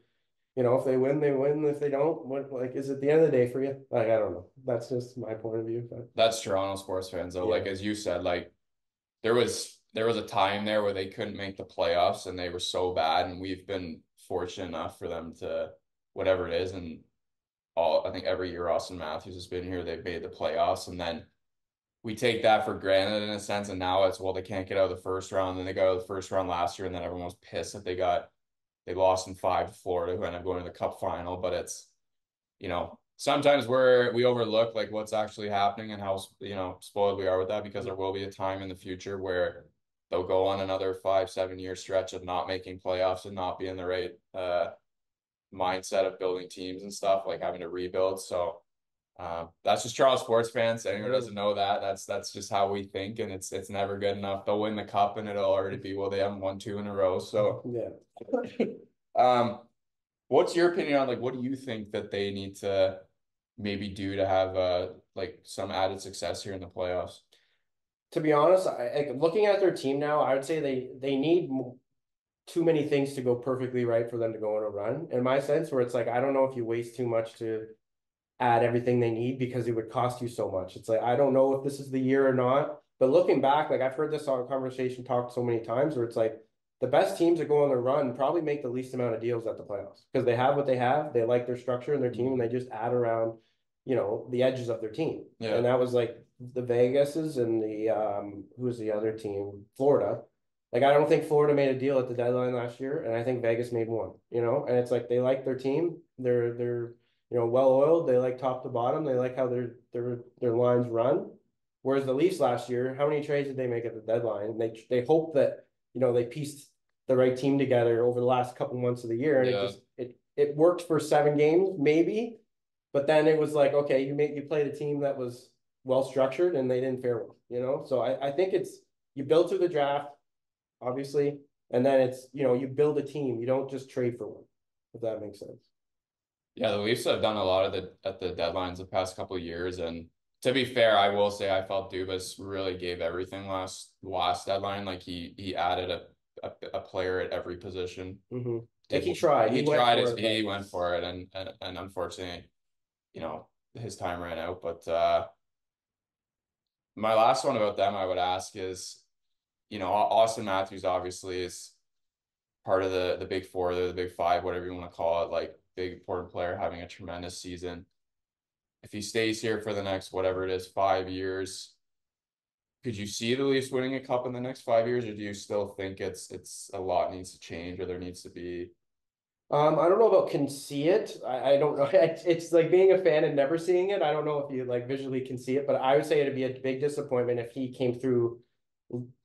Speaker 2: if they win, they win. If they don't, what like is it the end of the day for you? Like I don't know. That's just my point of view. But
Speaker 1: That's Toronto sports fans though.
Speaker 2: yeah,
Speaker 1: Like as you said, like there was a time there where they couldn't make the playoffs and they were so bad, and we've been fortunate enough for them to whatever it is, and all I think every year Austin Matthews has been here, they've made the playoffs, and then we take that for granted in a sense, and now it's well they can't get out of the first round, and they got out of the first round last year, and then everyone was pissed that they lost in five to Florida, who ended up going to the Cup final, but it's sometimes we overlook like what's actually happening and how spoiled we are with that because there will be a time in the future where they'll go on another 5-7 year stretch of not making playoffs and not be in the right mindset of building teams and stuff like having to rebuild. So that's just Toronto sports fans. Anyone who doesn't know that, that's just how we think, and it's never good enough. They'll win the cup and it'll already be well they haven't won two in a row. So
Speaker 2: yeah.
Speaker 1: what's your opinion on like what do you think that they need to maybe do to have like some added success here in the playoffs?
Speaker 2: To be honest, looking at their team now, I would say they need too many things to go perfectly right for them to go on a run. In my sense, where it's like I don't know if you waste too much to add everything they need because it would cost you so much. It's like I don't know if this is the year or not. But looking back, like I've heard this conversation talked so many times where it's like the best teams that go on the run probably make the least amount of deals at the playoffs because they have what they have. They like their structure and their team, and they just add around, the edges of their team.
Speaker 1: Yeah.
Speaker 2: And that was like the Vegases and the who was the other team? Florida. Like I don't think Florida made a deal at the deadline last year, and I think Vegas made one. And it's like they like their team. They're well oiled. They like top to bottom. They like how their lines run. Whereas the Leafs last year, how many trades did they make at the deadline? And they hope that they pieced the right team together over the last couple months of the year, and it worked for 7 games maybe, but then it was like okay, you played a team that was well structured and they didn't fare well. So I think it's you build through the draft, obviously, and then it's you build a team. You don't just trade for one, if that makes sense.
Speaker 1: Yeah, the Leafs have done a lot of at the deadlines the past couple of years, and to be fair, I will say I felt Dubas really gave everything last deadline. Like he added a player at every position.
Speaker 2: Mm-hmm. Like he tried.
Speaker 1: He went for it, and unfortunately, his time ran out. But my last one about them I would ask is, Austin Matthews obviously is part of the big four, the big five, whatever you want to call it, like big important player having a tremendous season. If he stays here for the next whatever it is 5 years, could you see the Leafs winning a cup in the next 5 years, or do you still think it's a lot needs to change, or there needs to be?
Speaker 2: I don't know about can see it. I don't know. It's like being a fan and never seeing it. I don't know if you like visually can see it, but I would say it'd be a big disappointment if he came through,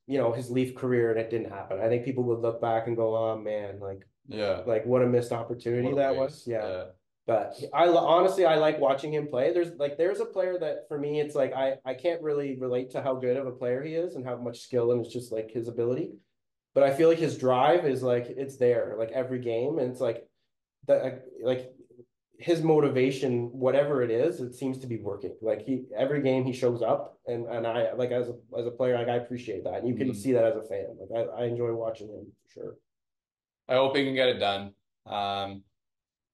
Speaker 2: his Leaf career and it didn't happen. I think people would look back and go, "Oh man, like what a missed opportunity that was." Yeah. But honestly, I like watching him play. There's a player that for me, it's like I can't really relate to how good of a player he is and how much skill and it's just like his ability. But I feel like his drive is like it's there like every game, and it's like that like his motivation, whatever it is, it seems to be working. Like every game he shows up, and I like as a player, like I appreciate that, and you can see that as a fan. Like I enjoy watching him for sure.
Speaker 1: I hope he can get it done.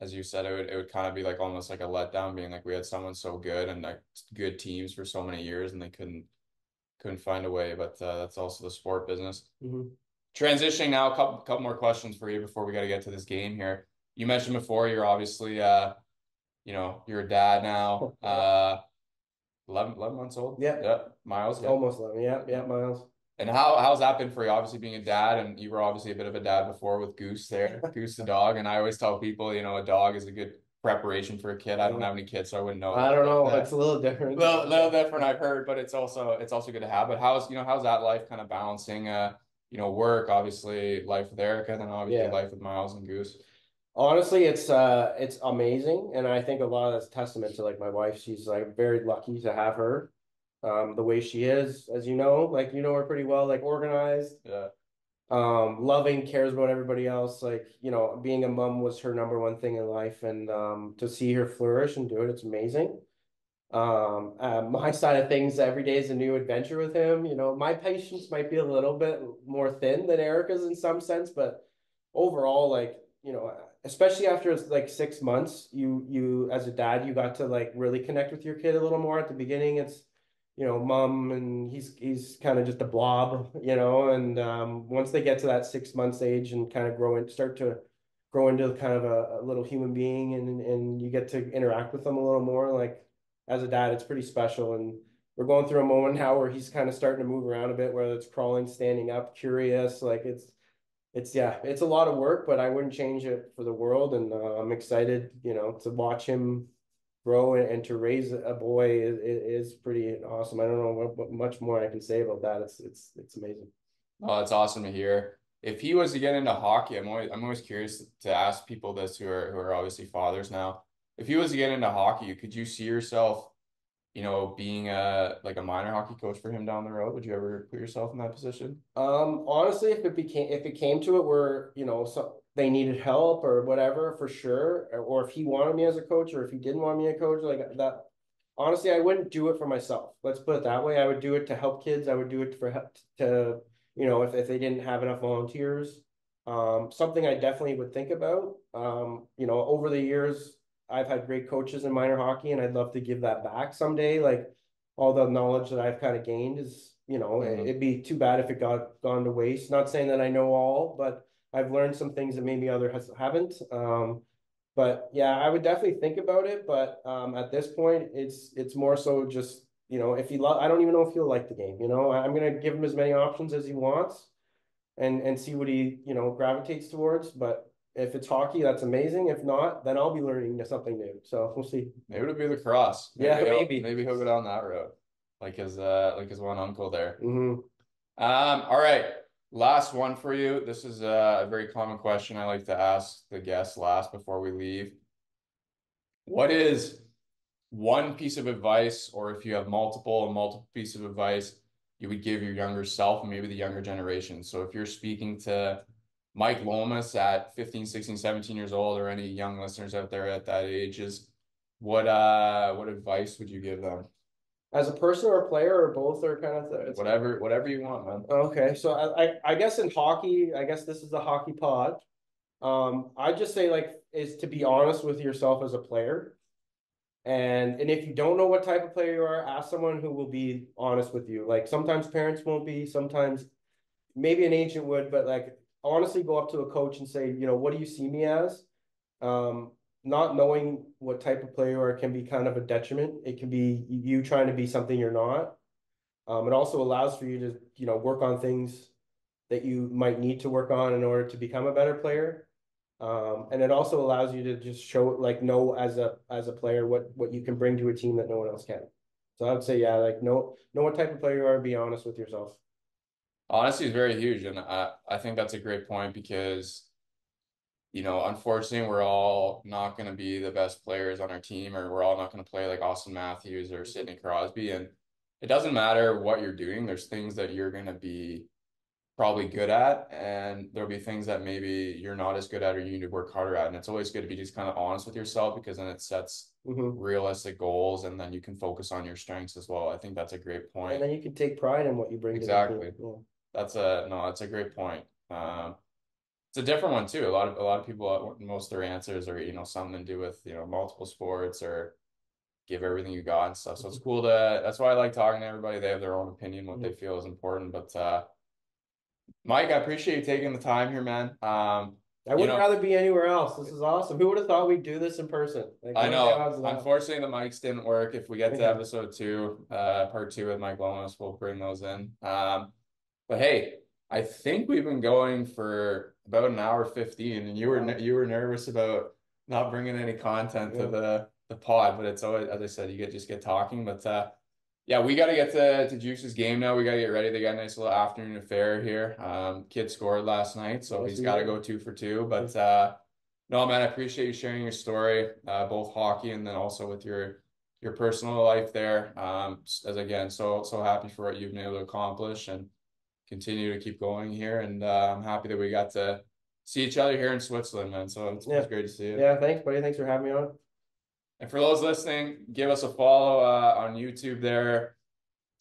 Speaker 1: As you said, it would kind of be like almost like a letdown, being like we had someone so good and like good teams for so many years, and they couldn't find a way. But that's also the sport business.
Speaker 2: Mm-hmm.
Speaker 1: Transitioning now, a couple more questions for you before we got to get to this game here. You mentioned before you're obviously you're a dad now. 11 months old.
Speaker 2: Yeah.
Speaker 1: Miles. Yeah.
Speaker 2: Almost 11. Yeah, Miles.
Speaker 1: And how's that been for you? Obviously being a dad, and you were obviously a bit of a dad before with Goose there, Goose the dog. And I always tell people, a dog is a good preparation for a kid. I don't have any kids, so I wouldn't know.
Speaker 2: I don't know. It's a little different.
Speaker 1: Little different, I've heard, but it's also good to have. But how's that life kind of balancing work, obviously life with Erica, then obviously life with Miles and Goose?
Speaker 2: Honestly, it's amazing, and I think a lot of that's testament to like my wife. She's like very lucky to have her, the way she is, as like her pretty well, like organized.
Speaker 1: Yeah.
Speaker 2: loving, cares about everybody else. Like, being a mom was her number one thing in life, and to see her flourish and do it, it's amazing. My side of things, every day is a new adventure with him. My patience might be a little bit more thin than Erica's in some sense, but overall, like, especially after like 6 months, you as a dad, you got to like really connect with your kid a little more. At the beginning, it's mom, and he's kind of just a blob, and once they get to that 6 months age and kind of start to grow into kind of a little human being, and you get to interact with them a little more, like as a dad, it's pretty special. And we're going through a moment now where he's kind of starting to move around a bit, whether it's crawling, standing up, curious. Like yeah, it's a lot of work, but I wouldn't change it for the world. And I'm excited, to watch him grow, and to raise a boy is pretty awesome. I don't know what much more I can say about that. It's amazing.
Speaker 1: Oh, it's awesome to hear. If he was to get into hockey, I'm always curious to ask people this who are obviously fathers now. If he was to get into hockey, could you see yourself, being a minor hockey coach for him down the road? Would you ever put yourself in that position?
Speaker 2: Honestly, if it came to it where, they needed help or whatever, for sure, or if he wanted me as a coach, or if he didn't want me a coach like that, honestly, I wouldn't do it for myself. Let's put it that way. I would do it to help kids. I would do it to, if they didn't have enough volunteers. Something I definitely would think about. Over the years, I've had great coaches in minor hockey, and I'd love to give that back someday. Like, all the knowledge that I've kind of gained is,
Speaker 1: Mm-hmm.
Speaker 2: it'd be too bad if it got gone to waste. Not saying that I know all, but I've learned some things that maybe others haven't. But yeah, I would definitely think about it. But at this point, it's more so just, if he I don't even know if he'll like the game. I'm gonna give him as many options as he wants, and see what he gravitates towards. But if it's hockey, that's amazing. If not, then I'll be learning something new. So we'll see.
Speaker 1: Maybe it'll be the cross.
Speaker 2: Yeah,
Speaker 1: Maybe he'll
Speaker 2: maybe.
Speaker 1: maybe he'll go down that road, like his one uncle there.
Speaker 2: Hmm.
Speaker 1: All right. Last one for you. This is a very common question I like to ask the guests last before we leave. What is one piece of advice, or if you have multiple pieces of advice, you would give your younger self and maybe the younger generation? So if you're speaking to Mike Lomas at 15, 16, 17 years old, or any young listeners out there at that age, is what advice would you give them?
Speaker 2: As a person or a player or both, or kind of it's
Speaker 1: Whatever you want, man.
Speaker 2: okay. So I guess in hockey, I guess this is the hockey pod. I just say, like, is to be honest with yourself as a player. And if you don't know what type of player you are, ask someone who will be honest with you. Like, sometimes parents won't be, sometimes maybe an agent would, but like, honestly go up to a coach and say, what do you see me as? Um, Not knowing what type of player you are can be kind of a detriment. It can be you trying to be something you're not. It also allows for you to, work on things that you might need to work on in order to become a better player. And it also allows you to just know as a player what you can bring to a team that no one else can. So I would say, yeah, like, know what type of player you are, and be honest with yourself.
Speaker 1: Honesty is very huge, and I think that's a great point because, unfortunately, we're all not going to be the best players on our team, or we're all not going to play like Austin Matthews or Sidney Crosby. And it doesn't matter what you're doing. There's things that you're going to be probably good at, and there'll be things that maybe you're not as good at or you need to work harder at. And it's always good to be just kind of honest with yourself, because then it sets
Speaker 2: Mm-hmm.
Speaker 1: realistic goals, and then you can focus on your strengths as well. I think that's a great
Speaker 2: And
Speaker 1: point.
Speaker 2: then you can take pride in what you bring to the team.
Speaker 1: Exactly.
Speaker 2: Yeah.
Speaker 1: That's a great point. It's a different one too. A lot of people, most of their answers are, something to do with, multiple sports or give everything you got and stuff. So it's
Speaker 2: Mm-hmm.
Speaker 1: cool that's why I like talking to everybody. They have their own opinion, what they feel is important. But Mike, I appreciate you taking the time here, man.
Speaker 2: I
Speaker 1: You
Speaker 2: wouldn't
Speaker 1: know,
Speaker 2: rather be anywhere else. This is awesome. Who would have thought we'd do this in person? Like,
Speaker 1: I
Speaker 2: what are the
Speaker 1: know,
Speaker 2: odds of that?
Speaker 1: unfortunately, the mics didn't work. If we get to
Speaker 2: Yeah.
Speaker 1: episode two, part two with Mike Lomas, we'll bring those in. But hey, I think we've been going for about an hour 15, and
Speaker 2: Wow.
Speaker 1: you were nervous about not bringing any content to
Speaker 2: Yeah.
Speaker 1: the pod, but it's always, as I said, you just get talking. But yeah, we got to get to Juice's game now. We got to get ready. They got a nice little afternoon affair here. Kid scored last night, so
Speaker 2: Yes,
Speaker 1: he's
Speaker 2: we
Speaker 1: got to
Speaker 2: did.
Speaker 1: go 2 for 2.
Speaker 2: Yeah.
Speaker 1: But no, man, I appreciate you sharing your story, both hockey and then also with your personal life there. As again, so happy for what you've been able to accomplish, and continue to keep going here. And I'm happy that we got to see each other here in Switzerland, man. So it's great to see you.
Speaker 2: Yeah, thanks, buddy. Thanks for having me on.
Speaker 1: And for those listening, give us a follow on YouTube there.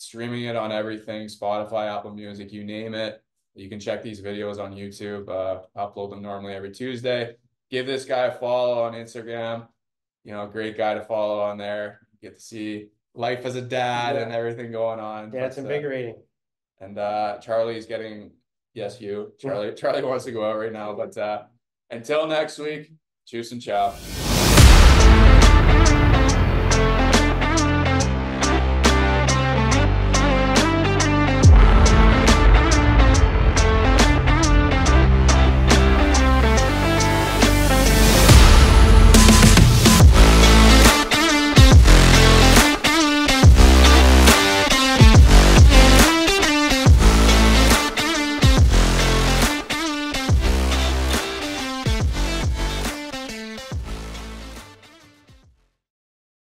Speaker 1: Streaming it on everything, Spotify, Apple Music, you name it. You can check these videos on YouTube. Upload them normally every Tuesday. Give this guy a follow on Instagram. Great guy to follow on there. Get to see life as a dad and everything going on.
Speaker 2: Yeah, it's invigorating.
Speaker 1: And Charlie's getting, yes, you. Charlie wants to go out right now. But until next week, cheers and ciao.